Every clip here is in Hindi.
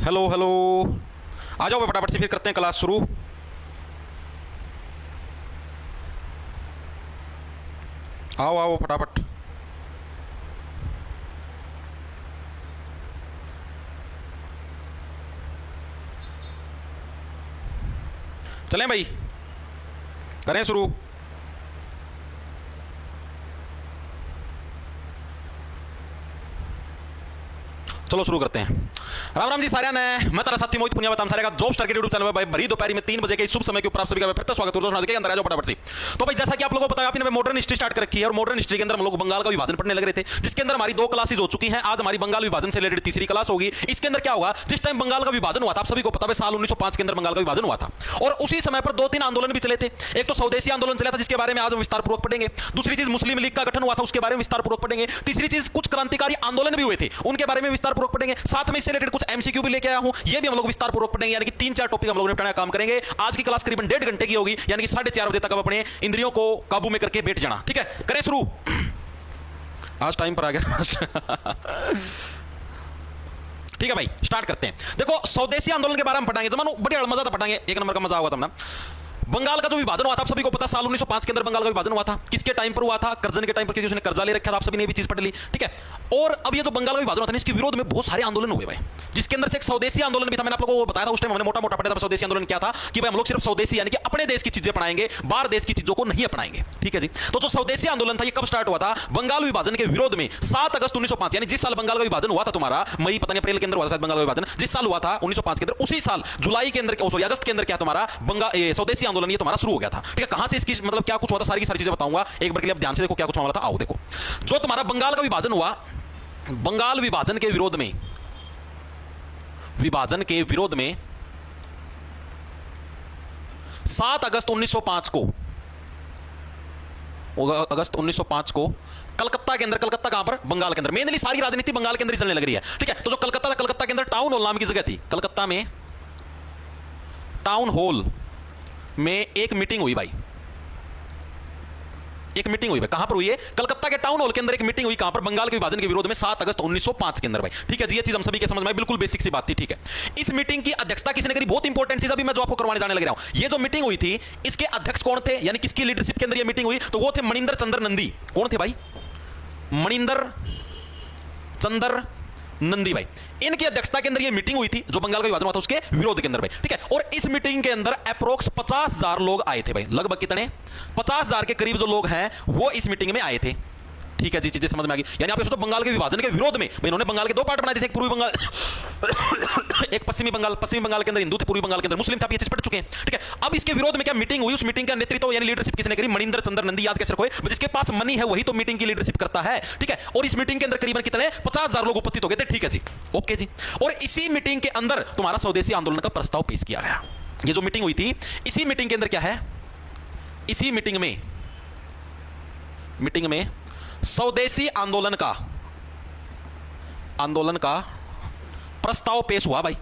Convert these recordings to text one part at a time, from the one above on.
Hello hello. आ जाओ फटाफट से, फिर करते हैं क्लास शुरू। आओ आओ फटाफट। चलें भाई, करें शुरू। चलो शुरू करते हैं। राम राम जी सारे ने, मैं तेरा साथी मोहित पुनिया बताऊं सारे का जॉब स्टार के यूट्यूब चैनल पर भरी दोपहर में 3 बजे के शुभ समय के ऊपर आप सभी का फिर स्वागत करता हूं। अंदर आ जाओ फटाफट से। तो भाई जैसा कि आप लोगों को पता है, आपने मॉडर्न हिस्ट्री स्टार्ट कर रखी है और मॉडर्न हिस्ट्री के अंदर हम लोग बंगाल का विभाजन पढ़ने लग रहे थे, जिसके अंदर हमारी 2 क्लासेज हो चुकी हैं। आज हमारी बंगाल विभाजन से रिलेटेड तीसरी क्लास होगी। इसके अंदर क्या होगा, जिस टाइम बंगाल का विभाजन हुआ था, आप सभी को पता है साल 1905 के अंदर बंगाल का विभाजन हुआ था और उसी समय पर 2-3 आंदोलन भी चले थे। एक तो स्वदेशी आंदोलन चला था, जिसके बारे में आज हम विस्तार पूर्वक पढ़ेंगे। दूसरी चीज मुस्लिम लीग का गठन हुआ था, उसके बारे में विस्तार पूर्वक पढ़ेंगे। तीसरी चीज कुछ क्रांतिकारी आंदोलन भी हुए थे, उनके बारे में विस्तार पूर्वक पढ़ेंगे। साथ में इससे रिलेटेड कुछ एमसीक्यू भी लेके आया हूं, ये भी हम लोग विस्तार पूर्वक पढ़ेंगे। यानी कि 3-4 टॉपिक हम लोग निपटाने का काम करेंगे। आज की क्लास करीबन 1.5 घंटे की होगी, यानी कि 4:30 बजे तक आप अपने इंद्रियों को काबू में करके बैठ जाना। ठीक है, करें शुरू। आज टाइम पर आ गया। ठीक है भाई, स्टार्ट करते हैं। देखो, स्वदेशी आंदोलन के बारे में पढ़ाएंगे, जमानो बड़ी मजा था पढ़ाएंगे, एक नंबर का मजा होगा तुमने। बंगाल का जो विभाजन हुआ था, आप सभी को पता, साल 1905 के अंदर बंगाल का विभाजन हुआ था। किसके टाइम पर हुआ था? कर्जन के टाइम पर, किसी उसने कर्जा ले रखा था। आप सभी ने भी चीज पढ़ ली, ठीक है। और अब ये जो बंगाल का विभाजन हुआ था, इसके विरोध में बहुत सारे आंदोलन हुए भाई, जिसके अंदर से एक स्वदेशी आंदोलन भी था। मैंने आप लोगों को बताया था उस टाइम, हमने मोटा मोटा पढ़ा था। स्वदेशी आंदोलन क्या था कि भाई हम लोग सिर्फ स्वदेशी यानी कि अपने देश की चीजें अपनाएंगे, बाहर देश की चीजों को नहीं अपनाएंगे। ठीक है जी। तो जो स्वदेशी आंदोलन था, ये कब स्टार्ट हुआ था? बंगाल विभाजन के विरोध में 7 अगस्त 1905, यानी जिस साल बंगाल का विभाजन हुआ था तुम्हारा, मई पता नहीं अप्रैल के अंदर हुआ था बंगाल का विभाजन, जिस साल हुआ था 1905 के अंदर, उसी साल जुलाई के अंदर, सॉरी अगस्त के अंदर क्या तुम्हारा स्वदेशी आंदोलन ये तुम्हारा शुरू हो गया था। ठीक है, कहां से इसकी मतलब क्या कुछ हुआ था, सारी की सारी चीजें बताऊंगा एक बार के लिए। आप ध्यान से देखो क्या कुछ मामला था। आओ देखो, जो तुम्हारा बंगाल का विभाजन हुआ, बंगाल विभाजन के विरोध में, विभाजन के विरोध में 7 अगस्त 1905 को, अगस्त 1905 को कलकत्ता के अंदर, कलकत्ता कहां पर? बंगाल के अंदर। मेनली सारी राजनीति बंगाल के अंदर ही चलने लग रही है। ठीक है, तो जो कलकत्ता था, कलकत्ता के अंदर टाउन हॉल नाम की जगह थी। कलकत्ता में टाउन हॉल में एक मीटिंग हुई भाई, एक मीटिंग हुई भाई। कहां पर हुई है? कलकत्ता के टाउन हॉल के अंदर एक मीटिंग हुई। कहां पर? बंगाल के विभाजन के विरोध में 7 अगस्त 1905 के अंदर भाई। ठीक है जी, ये चीज हम सभी के समझ में बिल्कुल बेसिक सी बात थी। ठीक है, इस मीटिंग की अध्यक्षता किसने करी? बहुत इंपॉर्टेंट चीज अभी मैं जो आपको करवाने जाने लग रहा हूं। ये जो मीटिंग हुई थी, इसके अध्यक्ष कौन थे, यानी किसकी लीडरशिप के अंदर ये मीटिंग हुई? तो वो थे मणिंदर चंद्र नंदी। कौन थे भाई? मणिंदर चंद्र नंदी भाई। इनकी अध्यक्षता के अंदर यह मीटिंग हुई थी, जो बंगाल का विभाजन हुआ था उसके विरोध के अंदर भाई। ठीक है, और इस मीटिंग के अंदर अप्रोक्स 50,000 लोग आए थे भाई। लगभग कितने? 50,000 के करीब जो लोग हैं वो इस मीटिंग में आए थे। ठीक है जी, चीजें समझ में आ गई। यानी आप सोचो, बंगाल के विभाजन के विरोध में भाई, इन्होंने बंगाल के 2 पार्ट बनाए थे, एक पूर्वी बंगाल, एक पश्चिमी बंगाल। पश्चिमी बंगाल के अंदर हिंदू थे, पूर्वी बंगाल के अंदर मुस्लिम थे। आप ये चीज पढ़ चुके हैं। ठीक है, अब इसके विरोध में क्या मीटिंग हुई, उस मीटिंग का नेतृत्व यानी लीडरशिप किसने करी? मणिंदर चंद्र नंदी। याद कैसे रखोगे? जिसके पास मनी है वही तो मीटिंग की लीडरशिप करता है। ठीक है, और इस मीटिंग के अंदर करीबन कितने? 50,000 लोग उपस्थित हो गए थे। ठीक है जी, ओके जी। और इसी मीटिंग के अंदर तुम्हारा स्वदेशी आंदोलन का प्रस्ताव पेश किया गया। ये जो मीटिंग हुई थी, इसी मीटिंग के अंदर क्या है? इसी मीटिंग में स्वदेशी आंदोलन का प्रस्ताव पेश हुआ भाई।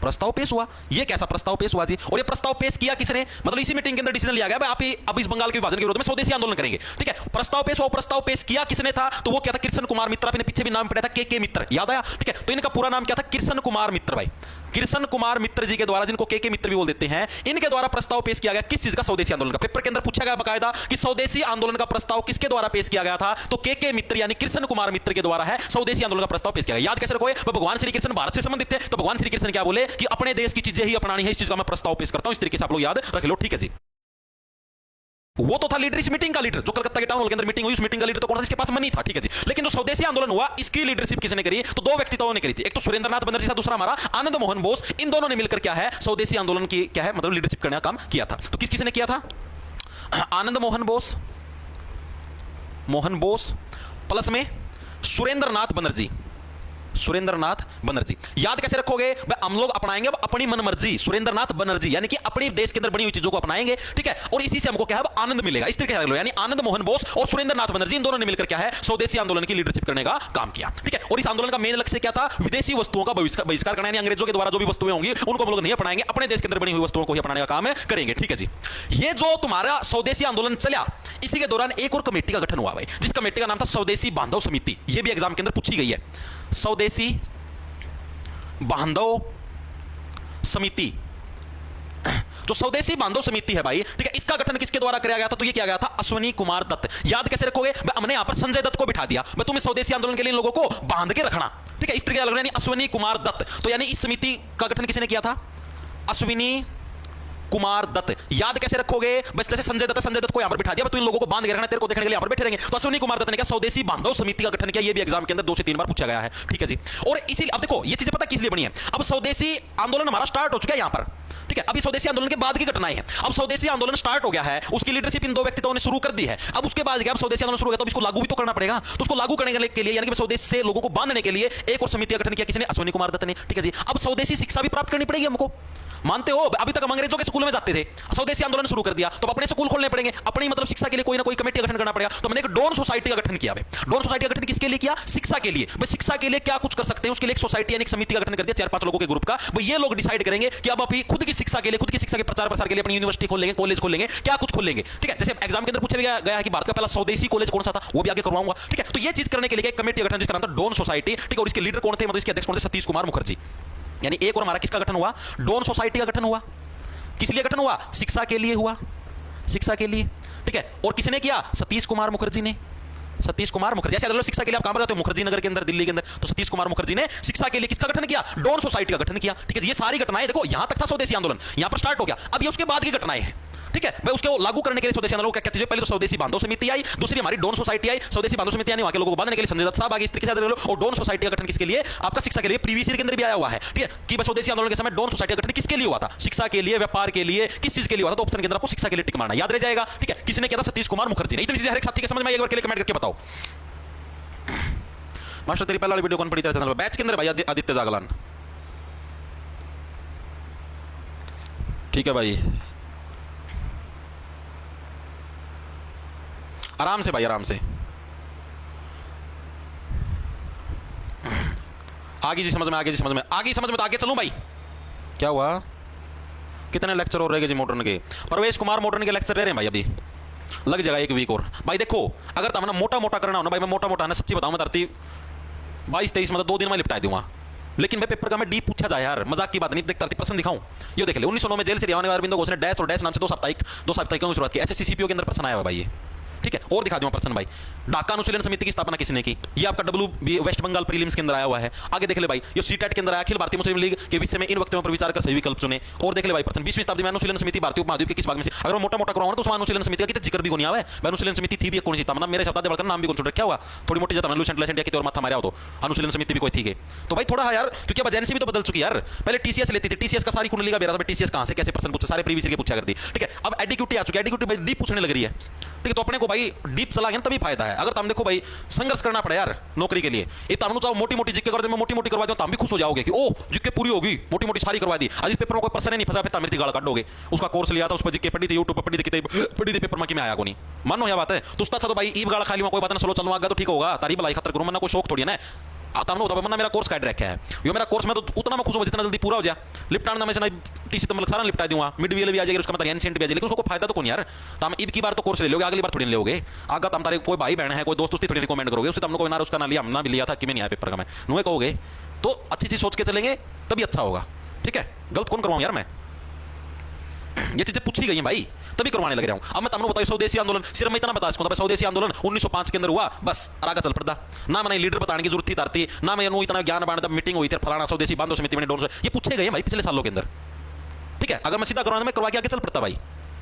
प्रस्ताव पेश हुआ। ये कैसा प्रस्ताव पेश हुआ जी? और ये प्रस्ताव पेश किया किसने? मतलब इसी मीटिंग के अंदर डिसीजन लिया गया भाई, आप अब इस बंगाल के विभाजन के विरोध में स्वदेशी आंदोलन करेंगे। ठीक है, प्रस्ताव पेश हुआ। प्रस्ताव पेश किया किसने था? तो वो क्या था? कृष्ण कुमार मित्र। आपने पीछे भी नाम पढ़ा था, के मित्र, याद आया? ठीक है, तो इनका पूरा नाम क्या था? कृष्ण कुमार मित्र भाई। कृष्ण कुमार मित्र जी के द्वारा, जिनको के मित्र भी बोल देते हैं, इनके द्वारा प्रस्ताव पेश किया गया। किस चीज का? स्वदेशी आंदोलन का। पेपर के अंदर पूछा गया बकायदा कि स्वदेशी आंदोलन का प्रस्ताव किसके द्वारा पेश किया गया था? तो के मित्र यानी कृष्ण कुमार मित्र के द्वारा है स्वदेशी आंदोलन का प्रस्ताव पेश किया गया। याद कैसे रखोगे? भगवान श्री कृष्ण भारत से संबंधित थे, तो भगवान श्री कृष्ण क्या बोले कि अपने देश की चीजें ही अपनानी है, इस चीज का मैं प्रस्ताव पेश करता हूं। इस तरीके से आप लोग याद रख लो। ठीक है जी, वो तो था लीडर, इस मीटिंग का लीडर। जो कलकत्ता के टाउन हॉल के अंदर मीटिंग हुई, उस मीटिंग का लीडर तो कौन था? जिसके पास मनी था। ठीक है जी, लेकिन जो स्वदेशी आंदोलन हुआ, इसकी लीडरशिप किसने करी? तो 2 व्यक्तित्वों ने करी थी। एक तो सुरेंद्रनाथ बनर्जी था, दूसरा हमारा आनंद मोहन बोस। इन दोनों ने मिलकर क्या है? स्वदेशी आंदोलन की क्या है मतलब लीडरशिप करने का काम किया था। तो किसने किया था? आनंद मोहन बोस प्लस में सुरेंद्रनाथ बनर्जी। सुरेंद्रनाथ बनर्जी। याद कैसे रखोगे? हम लोग अपनाएंगे अब अपनी मनमर्जी। सुरेंद्रनाथ बनर्जी यानी कि अपने देश के अंदर बनी हुई चीजों को अपनाएंगे। ठीक है, और इसी से हमको क्या है? आनंद मिलेगा। इस तरीके से लो, यानी आनंद मोहन बोस और सुरेंद्रनाथ बनर्जी, इन दोनों ने मिलकर क्या है? स्वदेशी आंदोलन की लीडरशिप करने का काम किया। ठीक है, और इस आंदोलन का मेन लक्ष्य क्या था? विदेशी वस्तुओं का बहिष्कार करना, यानी अंग्रेजों के द्वारा जो भी वस्तुएं होंगी उनको हम लोग नहीं अपनाएंगे, अपने देश के अंदर बनी हुई वस्तुओं को ही अपनाने का काम करेंगे। ठीक है जी, ये जो तुम्हारा स्वदेशी आंदोलन चला, इसी के दौरान एक और कमेटी का गठन हुआ भाई, जिस कमेटी का नाम था स्वदेशी बांधव समिति। यह भी एग्जाम के अंदर पूछी गई है। स्वदेशी बांधव समिति, जो स्वदेशी बांधव समिति है भाई, ठीक है, इसका गठन किसके द्वारा किया गया था? तो ये किया गया था अश्विनी कुमार दत्त। याद कैसे रखोगे? हमने यहां पर संजय दत्त को बिठा दिया, तुम इस स्वदेशी आंदोलन के लिए इन लोगों को बांध के रखना, ठीक है, इस तरीके यानी अश्विनी कुमार दत्त। तो यानी इस समिति का गठन किसने किया था? अश्विनी कुमार दत्त। याद कैसे रखोगे? बस जैसे संजय दत्त को यहां पर बिठा दिया, तो इन लोगों को बांध के रखना, तेरे को देखने के लिए यहां पर बैठे रहेंगे। तो अश्विनी कुमार दत्त ने क्या स्वदेशी बांधव समिति का गठन किया। ये भी एग्जाम के अंदर 2 से 3 बार पूछा गया है, ठीक है जी। और इसीलिए अब देखो ये चीजें पता किस लिए बनी है। अब स्वदेशी आंदोलन हमारा स्टार्ट हो चुका है यहां पर, ठीक है, अभी स्वदेशी आंदोलन के बाद की घटनाएं हैं। अब स्वदेशी आंदोलन स्टार्ट हो गया है, उसकी लीडरशिप इन 2 व्यक्तित्वों ने शुरू कर दी है। अब उसके बाद क्या, अब स्वदेशी आंदोलन शुरू हो गया, तो इसको लागू भी तो करना पड़ेगा। तो उसको लागू करने के लिए यानी कि स्वदेश से लोगों को बांधने के लिए एक और समिति का गठन किया, किसने? अश्विनी कुमार दत्त ने, ठीक है जी। अब स्वदेशी शिक्षा भी प्राप्त करनी पड़ेगी हमको, मानते हो? अभी तक हम अंग्रेजों के स्कूल में जाते थे, स्वदेशी आंदोलन शुरू कर दिया तो अपने स्कूल खोलने पड़ेंगे, अपनी मतलब शिक्षा के लिए कोई ना कोई कमेटी का गठन करना पड़ेगा। तो हमने एक डॉन सोसाइटी का गठन किया। डॉन सोसाइटी का गठन किसके लिए किया? शिक्षा के लिए। भाई शिक्षा के लिए क्या कुछ कर सकते हैं, उसके लिए एक सोसाइटी यानी एक समिति का गठन कर दिया 4-5 लोगों के ग्रुप का। भाई ये लोग डिसाइड करेंगे कि अब अपनी खुद की शिक्षा के लिए, खुद की शिक्षा के प्रचार प्रसार के लिए अपनी यूनिवर्सिटी खोलेंगे, कॉलेज खोलेंगे, क्या कुछ खोलेंगे, ठीक है। जैसे एग्जाम के अंदर पूछा गया कि भारत का पहला स्वदेशी कॉलेज कौन सा था, वो भी आगे करवाऊंगा, ठीक है। तो ये चीज करने के लिए एक कमेटी का गठन जिसका नाम था डॉन सोसाइटी, ठीक है। और इसके लीडर कौन थे, मतलब इसके अध्यक्ष कौन थे? सतीश कुमार मुखर्जी। यानी एक और हमारा किसका गठन हुआ? डॉन सोसाइटी का गठन हुआ। किस लिए गठन हुआ? शिक्षा के लिए हुआ, शिक्षा के लिए, ठीक है। और किसने किया? सतीश कुमार मुखर्जी ने। सतीश कुमार मुखर्जी, ऐसे शिक्षा के लिए आप कहां पर जाते हो? मुखर्जी नगर के अंदर, दिल्ली के अंदर। तो सतीश कुमार मुखर्जी ने शिक्षा के लिए किसका गठन किया? डॉन सोसाइटी का गठन किया, ठीक है। ये सारी घटनाएं देखो, यहां तक था स्वदेशी आंदोलन, यहां पर स्टार्ट हो गया। अब ये उसके बाद की घटनाएं हैं, ठीक है। भाई उसको लागू करने के लिए स्वदेशी आंदोलन क्या कहते हैं? पहले तो स्वदेशी बांधव समिति आई, दूसरी हमारी डॉन सोसाइटी आई। स्वदेशी बांधव समिति यानी वहां के लोगों को बांधने के लिए संजय दत्त साहब आगे, इस तरीके से। और डॉन सोसाइटी का गठन किसके लिए? आपका शिक्षा के लिए। प्रीवियस ईयर के अंदर भी आया हुआ है, ठीक है, कि स्वदेशी आंदोलन के समय डॉन सोसाइटी का गठन किसके लिए हुआ था? शिक्षा के लिए, व्यापार के लिए, किस चीज के लिए हुआ था? तो ऑप्शन के अंदर आपको शिक्षा के लिए टिक मारना, याद रह जाएगा, ठीक है। किसने किया था? सतीश कुमार मुखर्जी ने। इतनी चीजें हर एक साथी के समझ में एक बार के लिए कमेंट करके बताओ। मास्टर तेरी पहला वाली वीडियो कौन पड़ी तेरे चैनल पर? बैच के अंदर भाई आदित्य जागलान, ठीक है भाई, आराम से भाई, आराम से। आगे जी समझ में, आगे जी समझ में, आगे समझ में, तो आगे चलूं भाई। क्या हुआ? कितने लेक्चर और रहेंगे जी मॉडर्न के? प्रवेश कुमार मॉडर्न के लेक्चर रह रहे हैं भाई, अभी लग जाएगा 1 वीक और। भाई देखो, अगर तुमने मोटा मोटा करना हो ना भाई, मैं मोटा मोटा ना सच्ची बताऊं, मैं धरती 22-23 मतलब 2 दिन में लिपटा दूंगा। लेकिन भाई पेपर का मैं डीप पूछा जाए यार, मजाक की बात नहीं। देखता प्रश्न दिखाऊं, ये देख ले। 1909 में जेल से रिहा होने वाले अरविंद घोष ने डैश और डैश नाम से 2 साप्ताहिकों की शुरुआत की। एसएससी सीपीओ के अंदर प्रश्न आया हुआ भाई ये, ठीक है। और दिखा दूंगा प्रश्न भाई। ढाका अनुशीलन समिति की स्थापना किसने की? ये आपका डब्ल्यू वेस्ट बंगाल प्रीलिम्स के अंदर आया हुआ है। आगे देख ले भाई, ये सीटेट के अंदर आया, अखिल भारतीय मुस्लिम लीग के विषय में इन वक्तव्यों पर विचार कर सही विकल्प चुने। और देख ले भाई प्रश्न, 20वीं शताब्दी में अनुशीलन समिति भारतीय उपमहाद्वीप के किस भाग में से? अगर मैं मोटा मोटा करवाऊं तो उसमें अनुशीलन समिति का कितना जिक्र भी नहीं आया है। अनुशीलन समिति थी भी कौन सी? तमन्ना मेरे शब्द बढ़कर नाम भी कौन छोड़ रखा हुआ? थोड़ी मोटी जाता लूसेंट लेसेंट या कि और माथा मारा हो तो अनुशीलन समिति भी कोई थी के। तो भाई थोड़ा यार, क्योंकि अब एजेंसी भी तो बदल चुकी है यार। पहले टीसीएस लेती थी, टीसीएस का सारी कुंडली का बेरा था, टीसीएस कहां से कैसे प्रश्न पूछे, सारे प्रीवियस ईयर के पूछा करती, ठीक है। अब एडिक्यूटी आ चुकी है, एडिक्यूटी भाई डीप पूछने लग रही है, ठीक है। तो अपने को भाई डीप चला गया तभी फायदा है। अगर तुम देखो भाई संघर्ष करना पड़े यार नौकरी के लिए, ये तुम चाहो मोटी मोटी जिक्के कर दे, मैं मोटी मोटी करवा दूं, तुम भी खुश हो जाओगे कि ओ जिक्के पूरी होगी, मोटी मोटी सारी करवा दी। आज इस पेपर में कोई प्रश्न नहीं फंसा, फिर मेरी गाल काटोगे। उसका कोर्स लिया था, उस पर जिक्के पढ़ी थी, यूट्यूब पर पढ़ी थी, किताब पढ़ी थी, पेपर में कि मैं आया को नहीं, मानो यह बात है। तो उसका तो भाई ईब गाला खाली में कोई बात ना, चलो चलवा गया तो ठीक होगा, तारी भलाई खतर करूं, मना कोई शौक थोड़ी है ना। तुमने बताओ मना मेरा कोर्स काट रखा है, यो मेरा कोर्स में तो उतना मैं खुश हूं जितना जल्दी पूरा हो जाए। लिपटान में से 30 सितंबर सारा लिपटा दूंगा, मिड वील भी आ जाएगी, उसका मतलब एनसेंट भी आ जाएगी, लेकिन उसको फायदा तो कौन यार। तुम ईब की बार तो कोर्स ले लोगे, अगली बार थोड़ी लोगे। आगे तुम तारे कोई भाई बहन है, कोई दोस्त उसकी थोड़ी रिकमेंड करोगे, उससे तुमने कोई ना उसका ना लिया, हमने भी लिया था कि मैं नहीं आया पेपर का, मैं नुए कहोगे। तो अच्छी चीज सोच के चलेंगे तभी अच्छा होगा, ठीक है। गलत कौन करवाऊं यार मैं? ये चीजें पूछी गई हैं भाई, तभी करवाने लग रहा हूं। अब मैं तुमने बताया स्वदेशी आंदोलन, सिर्फ मैं इतना बता सकता हूं स्वदेशी आंदोलन 1905 के अंदर हुआ, बस आगे चल पड़ता ना। मैंने लीडर बताने की जरूरत थी तारती ना, मैं इतना ज्ञान बांट मीटिंग हुई थी फलाना स्वदेशी बांधव समिति में डॉन, ये पूछे गए भाई पिछले सालों के अंदर, ठीक है। अगर मैं सीधा करवाना मैं करवा के आगे चल पड़ता भाई।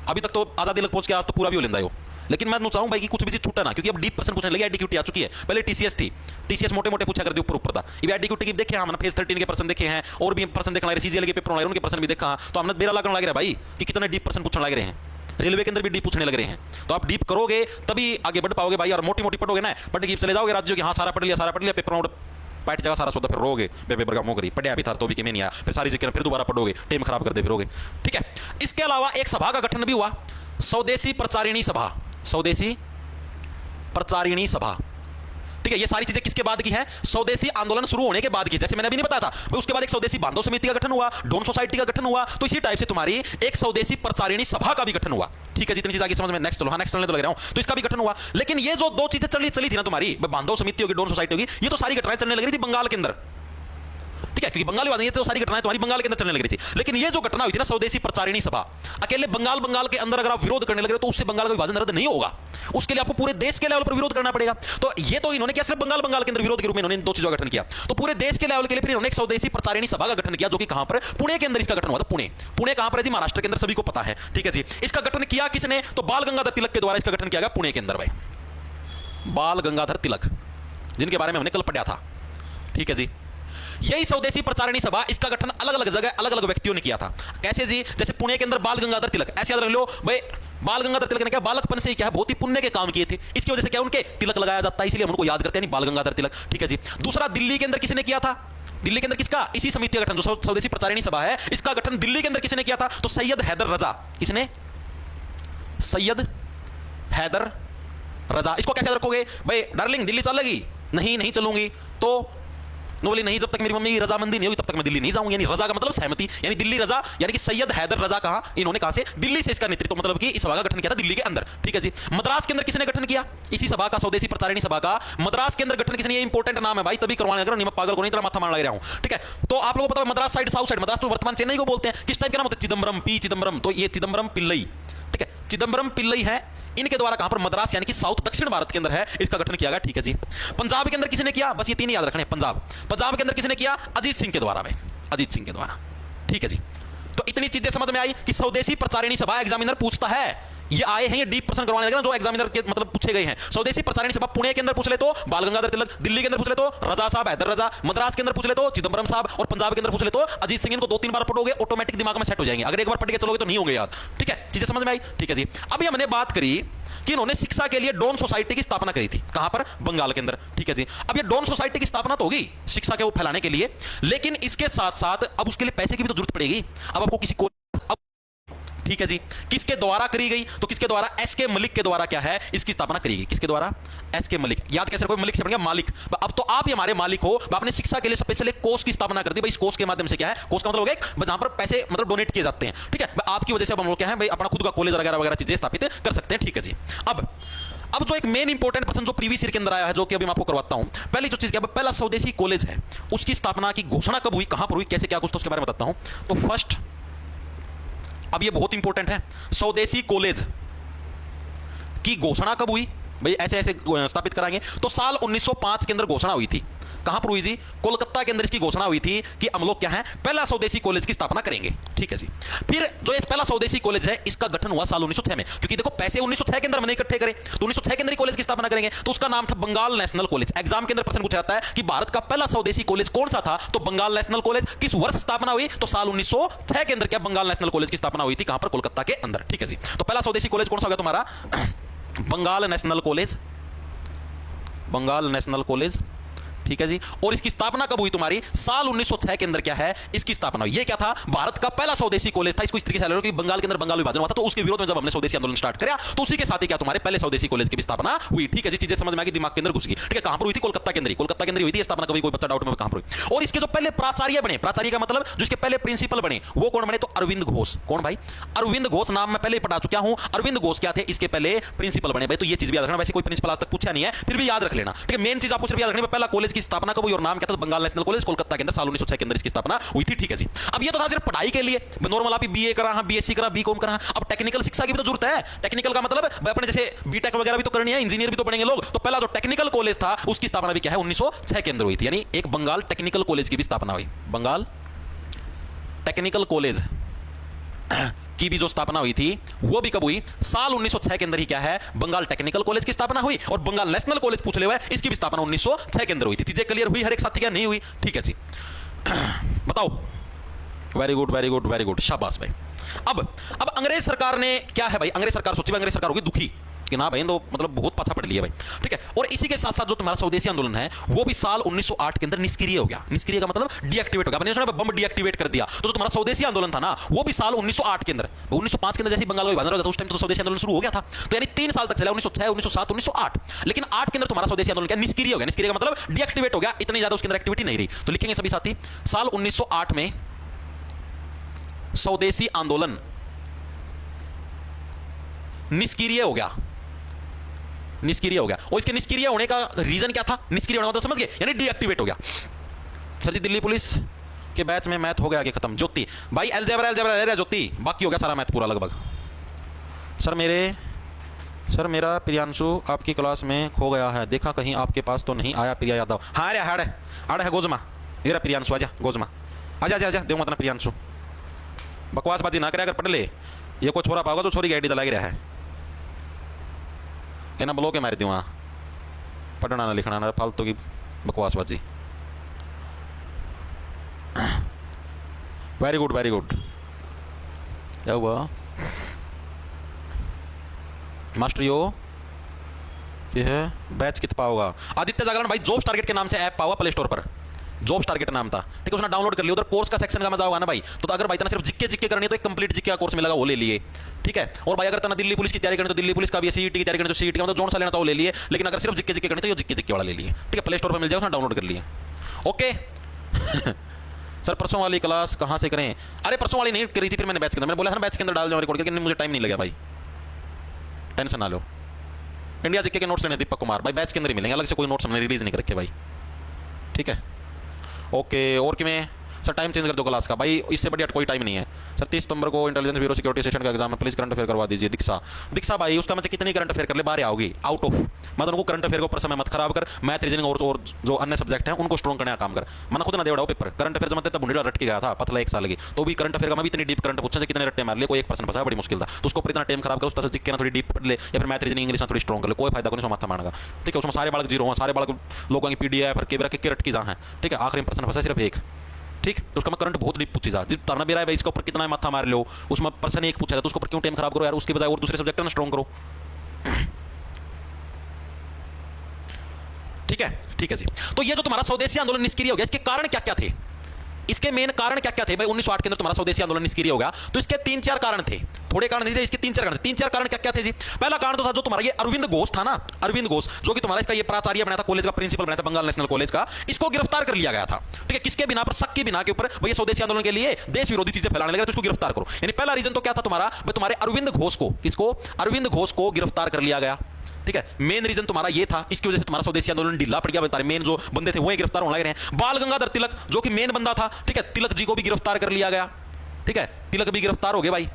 अभी तक तो आजादी लग पहुंच के आज तो पूरा भी हो लेंदा हो, लेकिन मैं चाहूं भाई कि कुछ भी चीज छूटा ना, क्योंकि अब डीप प्रश्न पूछने लगे। एडिक्यूटी आ चुकी है, पहले टीसीएस थी, टीसीएस मोटे मोटे पूछा कर दी ऊपर ऊपर था। ये एडिक्यूटी की देखे हमने फेज 13 के प्रश्न देखे हैं, और भी प्रश्न देखना है, सीजीएल के पेपर होने उनके प्रश्न भी देखा, तो हमने बेरा लगने लग रहा है भाई कि कितने डीप प्रश्न पूछने लग रहे हैं। रेलवे के अंदर भी डीप पूछने लग रहे हैं, तो आप डीप करोगे तभी आगे बढ़ पाओगे भाई। और मोटी मोटी पढ़ोगे ना, पढ़ के चले जाओगे राज्यों की, हाँ सारा पढ़ लिया, पेपर पार्टी जगह सारा सोता, फिर रोगे बेबे का मोकरी पढ़िया भी था तो भी कि मैं नहीं आया, फिर सारी जिक्र फिर दोबारा पढ़ोगे, टाइम खराब कर दे फिरोगे, ठीक है। इसके अलावा एक सभा का गठन भी हुआ, स्वदेशी प्रचारिणी सभा, स्वदेशी प्रचारिणी सभा, ठीक है। ये सारी चीजें किसके बाद की है? स्वदेशी आंदोलन शुरू होने के बाद की। जैसे मैंने अभी नहीं बताया था, उसके बाद एक स्वदेशी बांधव समिति का गठन हुआ, डॉन सोसाइटी का गठन हुआ, तो इसी टाइप से तुम्हारी एक स्वदेशी प्रचारिणी सभा का भी गठन हुआ, ठीक है। जितनी चीज आगे समझ में, नेक्स्ट चलो, हाँ नेक्स्ट चलने तो लग रहा हूं, तो इसका भी गठन हुआ। लेकिन ये जो 2 चीजें चली थी ना तुम्हारी, बांधव समिति होगी, डॉन सोसाइटी होगी, ये तो सारी घटनाएं चलने लग रही थी बंगाल के अंदर, ठीक है, क्योंकि बंगाल विभाजन ये तो सारी घटनाएं तुम्हारी बंगाल के अंदर चलने लग रही थी। लेकिन ये जो घटना हुई थी ना स्वदेशी प्रचारिणी सभा, अकेले बंगाल के अंदर अगर आप विरोध करने लग रहे हो तो उससे बंगाल का विभाजन रद्द नहीं होगा, उसके लिए आपको पूरे देश के लेवल पर विरोध करना पड़ेगा। तो ये तो इन्होंने क्या सिर्फ बंगाल के अंदर विरोध के रूप में इन्होंने दो चीजों का गठन किया, तो पूरे देश के लेवल के लिए फिर इन्होंने एक स्वदेशी प्रचारिणी सभा का गठन किया, जो कि कहां पर, पुणे के अंदर इसका गठन हुआ था। पुणे कहां पर है जी? महाराष्ट्र के अंदर, सभी को पता है। ठीक है जी, इसका गठन किया किसने? तो बाल गंगाधर तिलक के द्वारा इसका गठन किया गया पुणे के अंदर भाई, बाल गंगाधर तिलक, जिनके बारे में हमने कल पढ़ा था। ठीक है जी, यही स्वदेशी प्रचारिणी सभा, इसका गठन अलग अलग जगह अलग अलग व्यक्तियों ने किया था। कैसे जी? जैसे पुणे के अंदर बाल गंगाधर तिलक, ऐसे याद रख लो भाई, बाल गंगाधर तिलक ने क्या बालकपन से ही क्या है बहुत ही पुण्य के काम किए थे, इसकी वजह से क्या उनके तिलक लगाया जाता है, इसलिए हम उनको याद करते हैं बाल गंगाधर तिलक। ठीक है जी। दूसरा, दिल्ली के अंदर किसने किया था? दिल्ली के अंदर किसका? इसी समिति का गठन, जो स्वदेशी प्रचारिणी सभा है, इसका गठन दिल्ली के अंदर किसने किया था? तो सैयद हैदर रजा। किसने? सैयद हैदर रजा। इसको कैसे रखोगे भाई? डार्लिंग दिल्ली चलेगी? नहीं चलूंगी। तो बोली नहीं, जब तक मेरी मम्मी की रजामंदी नहीं होगी तब तक मैं दिल्ली नहीं जाऊंगी। यानी रजा का मतलब सहमति, यानी दिल्ली रजा, यानी कि सैयद हैदर रजा कहा, इन्होंने कहा से दिल्ली से इसका नेतृत्व, मतलब कि इस सभा का गठन किया था दिल्ली के अंदर। ठीक है जी। मद्रास के अंदर किसने गठन किया? इसी सभा का, स्वदेशी प्रचारिणी सभा का मद्रास के अंदर गठन किसने? ये इंपॉर्टेंट नाम है भाई, तभी करवाने लगा, नहीं पागल को नहीं, तरह माथा मार लग रहा हूं। ठीक है, तो आप लोगों को पता है Madras side, south side, Madras तो वर्तमान चेन्नई को बोलते हैं। किस टाइप का नाम होता है? चिदम्बरम, पी चिदम्बरम, तो ये चिदम्बरम पिल्लई। ठीक है, चिदम्बरम पिल्लई है, इनके द्वारा कहां पर? मद्रास, यानी कि साउथ दक्षिण भारत के अंदर है, इसका गठन किया गया। ठीक है जी। पंजाब के अंदर किसने किया? बस ये तीन याद रखने। पंजाब के अंदर किसने किया? अजीत सिंह के द्वारा भाई, अजीत सिंह के द्वारा। ठीक है जी। तो इतनी चीजें समझ में आई कि स्वदेशी प्रचारिणी सभा एग्जामिनर पूछता है, ये आए हैं, ये डीप प्रश्न करवाने लगे ना, जो एग्जामिनर के मतलब पूछे गए हैं। स्वदेशी प्रचारिणी सभा पुणे के अंदर पूछ ले तो बाल गंगाधर तिलक, दिल्ली के अंदर पूछ ले तो रजा साहब, हैदर रजा, मद्रास के अंदर पूछ ले तो चिदम्बरम साहब, और पंजाब के अंदर पूछ ले तो अजीत सिंह। इनको 2-3 बार पढ़ोगे ऑटोमेटिक दिमाग में सेट हो जाएंगे, अगर एक बार पढ़ के चलोगे तो नहीं होंगे याद। ठीक है, चीजें समझ में आई? ठीक है जी। अभी हमने बात करी कि इन्होंने शिक्षा के लिए डॉन सोसाइटी की स्थापना करी थी, कहां पर? बंगाल के अंदर। ठीक है जी। अब ये डॉन सोसाइटी की स्थापना तो होगी शिक्षा के वो फैलाने के लिए, लेकिन इसके साथ साथ अब उसके लिए पैसे की भी तो जरूरत पड़ेगी। अब आपको किसी को, ठीक है जी, किसके द्वारा करी गई? तो किसके द्वारा? एस.के. मलिक के द्वारा क्या है, इसकी स्थापना करी गई। किसके द्वारा? एस.के. मलिक। याद कैसे रखोगे? मलिक से बन गया मालिक। अब तो आप ही हमारे मालिक हो। आपने शिक्षा के लिए स्पेशल एक कोष की स्थापना कर दी भाई, इस कोष के माध्यम से क्या है? कोष का मतलब हो गया जहां पर पैसे मतलब डोनेट किए जाते हैं। ठीक है, आपकी वजह से अब हम लोग क्या है भाई, अपना खुद का कॉलेज वगैरह चीजें स्थापित कर सकते हैं। ठीक है जी। अब जो एक मेन इंपॉर्टेंट प्रश्न जो प्रीवियस ईयर के अंदर आया है, जो कि अभी मैं आपको करवाता हूं। पहली जो चीज क्या, पहला स्वदेशी कॉलेज है, उसकी स्थापना की घोषणा कब हुई, कहां पर हुई, कैसे क्या कुछ, तो उसके बारे में बताता हूं। तो फर्स्ट, अब ये बहुत इंपॉर्टेंट है, स्वदेशी कॉलेज की घोषणा कब हुई भाई? ऐसे ऐसे स्थापित कराएंगे तो साल 1905 के अंदर घोषणा हुई थी। कहां पर हुई जी? कोलकाता के अंदर इसकी घोषणा हुई थी कि हम लोग क्या है, पहला स्वदेशी कॉलेज की स्थापना करेंगे। ठीक है जी। फिर जो इस पहला स्वदेशी कॉलेज है, इसका गठन हुआ साल 1906 में, क्योंकि देखो पैसे 1906 के अंदर मैंने इकट्ठे करे, तो 1906 के अंदर कॉलेज की स्थापना करेंगे, तो उसका नाम था बंगाल नेशनल कॉलेज। एग्जाम के अंदर प्रश्न पूछा जाता है कि भारत का पहला स्वदेशी कॉलेज कौन सा था? तो बंगाल नेशनल कॉलेज। किस वर्ष स्थापना हुई? तो साल 1906 के अंदर क्या बंगाल नेशनल कॉलेज की स्थापना हुई थी, कहां पर? कोलकाता के अंदर। ठीक है जी। तो पहला स्वदेशी कॉलेज कौन सा हो गया तुम्हारा? Bengal national college, Bengal national college. ठीक है जी। और इसकी स्थापना कब हुई तुम्हारी? साल 1906 के अंदर क्या है, इसकी स्थापना हुई। ये क्या था? भारत का पहला स्वदेशी कॉलेज था। इसको इस तरीके से कि बंगाल के अंदर बंगाल विभाजन हुआ था, तो उसके विरोध में जब हमने स्वदेशी आंदोलन स्टार्ट किया, तो उसी के साथ ही क्या तुम्हारे पहले स्वदेशी कॉलेज की भी स्थापना हुई। ठीक है जी। चीजें समझ में आ गई, दिमाग के अंदर घुस गई। ठीक है, कहां पर हुई थी? कोलकाता के अंदर ही, कोलकाता के अंदर हुई थी स्थापना। कभी कोई बच्चा डाउट में कहां पर हुई? और इसके जो पहले प्राचार्य बने, प्राचार्य का मतलब जो इसके पहले प्रिंसिपल बने, वो कौन बने? तो अरविंद घोष। कौन भाई? अरविंद घोष। नाम मैं पहले पढ़ा चुका हूं। अरविंद घोष क्या थे? इसके पहले प्रिंसिपल बने भाई। तो ये चीज भी याद रखना, वैसे कोई प्रिंसिपल आज तक पूछा नहीं है, फिर भी याद रख लेना। ठीक है, मेन चीज आपको सिर्फ याद रखनी है, पहला कॉलेज की स्थापना कब हुई और नाम क्या था? बंगाल नेशनल कॉलेज, कोलकाता के अंदर साल 1906 के अंदर इसकी स्थापना हुई थी। ठीक है जी। अब ये तो था सिर्फ पढ़ाई के लिए, नॉर्मल आप बीए करा, बीएससी करा, बीकॉम करा। अब टेक्निकल शिक्षा की भी तो जरूरत है। टेक्निकल का मतलब अपने जैसे बीटेक वगैरह भी तो करनी है, इंजीनियर भी तो पढ़ेंगे लोग। तो पहला जो टेक्निकल कॉलेज था, उसकी स्थापना भी क्या है? 1906 के अंदर हुई थी। यानी एक बंगाल टेक्निकल कॉलेज की भी स्थापना हुई। बंगाल टेक्निकल कॉलेज की भी जो स्थापना हुई थी, वो भी कब हुई? साल 1906 के अंदर ही क्या है, बंगाल टेक्निकल कॉलेज की स्थापना हुई। और बंगाल नेशनल कॉलेज पूछ ले हुए, इसकी भी स्थापना 1906 के अंदर हुई थी। चीजें क्लियर हुई हर एक साथी? क्या नहीं हुई? ठीक है जी। बताओ। Very good, very good, very good, शाबाश भाई। अब अंग्रेज सरकार ने क्या है भाई, अंग्रेज सरकार सोची, अंग्रेज सरकार होगी दुखी कि ना भाई तो मतलब बहुत पाछा पड़ लिया भाई। ठीक है, और इसी के साथ साथ जो तुम्हारा स्वदेशी आंदोलन है, वो भी साल 1908 के अंदर निष्क्रिय हो गया। निष्क्रिय का मतलब डीएक्टिवेट हो गया। मैंने सुना बम डीएक्टिवेट कर दिया। तो जो तुम्हारा स्वदेशी आंदोलन था ना, वो भी साल 1908 के अंदर, 1905 के अंदर जैसे बंगाल का विभाजन हो गया था, उस टाइम तो स्वदेशी आंदोलन शुरू हो गया था। तो यानी 3 साल तक चला, 1906, 1907, 1908। लेकिन 8 के अंदर तुम्हारा स्वदेशी आंदोलन क्या? निष्क्रिय हो गया। निष्क्रिय का मतलब डीएक्टिवेट हो गया, इतनी ज्यादा उसके अंदर एक्टिविटी नहीं रही। तो लिखेंगे सभी साथी, साल 1908 में स्वदेशी आंदोलन निष्क्रिय हो गया। निष्क्रिय हो गया। और इसके निष्क्रिय होने का रीजन क्या था? निष्क्रिय होने का मतलब समझ गए, यानी डीएक्टिवेट हो गया। सर जी दिल्ली पुलिस के बैच में मैथ हो गया आगे खत्म। ज्योति भाई अलजेब्रा अलजेब्रा रह रहा ज्योति, बाकी हो गया सारा मैथ पूरा लगभग। सर मेरा प्रियांशु आपकी क्लास में खो गया है, देखा कहीं आपके पास तो नहीं आया प्रिया यादव। हाँ अरे हाड़ है गोजमा, ये प्रियांशु आजा गोजमा, आजा आजा आजा देव मत ना प्रियांशु, बकवासबाजी ना करे, अगर पढ़ ले ये कोई छोरा पाओगा तो छोरी की आईडी दला रहा है, ना ब्लॉक के मार दूँ वहाँ, पढ़ना ना लिखना ना फालतू की बकवासबाजी। Very good very good. क्या हुआ मास्टर यो ये है बैच कितना होगा? आदित्य जागरण भाई जॉब्स टारगेट के नाम से ऐप पाओ प्ले स्टोर पर, जॉब्स टारगेट नाम था, ठीक है, उसने डाउनलोड कर लिया। उधर कोर्स का सेक्शन का मजा होगा ना भाई, तो अगर भाई तना सिर्फ जिक्के जिक्के करनी है तो एक कंप्लीट जिक्के का कोर्स मिलेगा वो ले लिए, ठीक है। और भाई अगर तना दिल्ली पुलिस की तैयारी करनी तो दिल्ली पुलिस का भी, सीईटी की तैयारी करनी तो सीईटी का, मतलब जोन सा लेना चाहो ले लिए, लेकिन अगर सिर्फ जिक्के जिक्के करनी तो ये जिक्के जिक्के वाला ले लिए, ठीक है, प्ले स्टोर पर मिल जाएगा, उसने डाउनलोड कर लिया। ओके सर परसों वाली क्लास कहाँ से करें? अरे परसों वाली नहीं करी थी, फिर मैंने बैच के अंदर, मैंने बोला था बैच के अंदर डाल जाओ रिकॉर्ड करके, मुझे टाइम नहीं लगा भाई, टेंशन ना लो। इंडिया जीके के नोट्स लेने दीपक कुमार भाई बैच के अंदर ही मिलेंगे, अलग से कोई नोट्स हमने रिलीज नहीं कर रखे भाई, ठीक है। ओके और कि मैं सर टाइम चेंज कर दो क्लास का भाई, इससे बढ़िया कोई टाइम नहीं है सर। 30 सितंबर को इंटेलिजेंस ब्यूरो सिक्योरिटी सेशन का एग्जाम है, प्लीज करंट अफेयर करवा दीजिए। दीक्षा भाई उसका मुझे कितनी करंट अफेयर कर ले बाहर आओगी आउट ऑफ, मैं तो उनको करंट अफेयर के ऊपर समय मत खराब कर, मैथ रीजनिंग और जो अन्य सब्जेक्ट है उनको स्ट्रॉन्ग करने का काम कर, मैंने खुद ना दे पेपर। करंट अफेयर जमते तब बुढ़ा रट के गया था पतला 1 साल की, तो भी करंट अफेयर का मैं भी इतनी डीप करंट पूछा कितने रट्टे मार ले, कोई 1% फंसा बड़ी मुश्किल था, तो उसको इतना टाइम खराब कर, उसका जिक्के ना थोड़ी डीप पढ़ ले या फिर मैथ रीजनिंग इंग्लिश ना थोड़ी स्ट्रॉन्ग कर ले, कोई फायदा नहीं माथा मारने का, ठीक है। उसमें सारे बालक जीरो हैं, सारे बालक लोगों की पीडीएफ के के रट की जहाँ है, ठीक है, आखिरी प्रश्न फंसा सिर्फ एक, ठीक। तो उसका मैं करंट बहुत डीप पूछी जा, जिस तरह मेरा है भाई इसके ऊपर कितना माथा मार लो, उसमें पर्सन एक पूछा था तो उसके ऊपर क्यों टाइम खराब करो यार, उसके बजाय और दूसरे सब्जेक्ट में स्ट्रॉन्ग करो, ठीक है। ठीक है जी, तो ये जो तुम्हारा स्वदेशी आंदोलन निष्क्रिय हो गया, इसके कारण क्या क्या थे, इसके मेन कारण क्या क्या थे भाई? 1908 के अंदर तुम्हारा स्वदेशी आंदोलन निष्क्रिय हो गया, तो इसके 3-4 कारण थे, थोड़े कारण नहीं थे, इसके 3-4 कारण थे। 3-4 कारण क्या क्या थे जी? पहला कारण तो था जो तुम्हारा ये अरविंद घोष था ना, अरविंद घोष जो कि तुम्हारा इसका ये प्राचार्य बनाया था, कॉलेज का प्रिंसिपल बनाया था बंगाल नेशनल कॉलेज का, इसको गिरफ्तार कर लिया गया था, ठीक है। किसके बिना पर? शक के बिना के ऊपर भाई स्वदेशी आंदोलन के लिए देश विरोधी चीजें फैलाने लगे तो इसको गिरफ्तार करो। यानी पहला रीजन तो क्या था तुम्हारा भाई, तुम्हारे अरविंद घोष को, किसको? अरविंद घोष को गिरफ्तार कर लिया गया, ठीक है। मेन रीजन तुम्हारा ये था, इसकी वजह से तुम्हारा स्वदेशी आंदोलन ढीला पड़ गया, मेन जो बंदे थे वो गिरफ्तार होने लगे हैं। बाल गंगाधर तिलक जो कि मेन बंदा था, ठीक है, तिलक जी को भी गिरफ्तार कर लिया गया, ठीक है, तिलक भी गिरफ्तार हो गए भाई,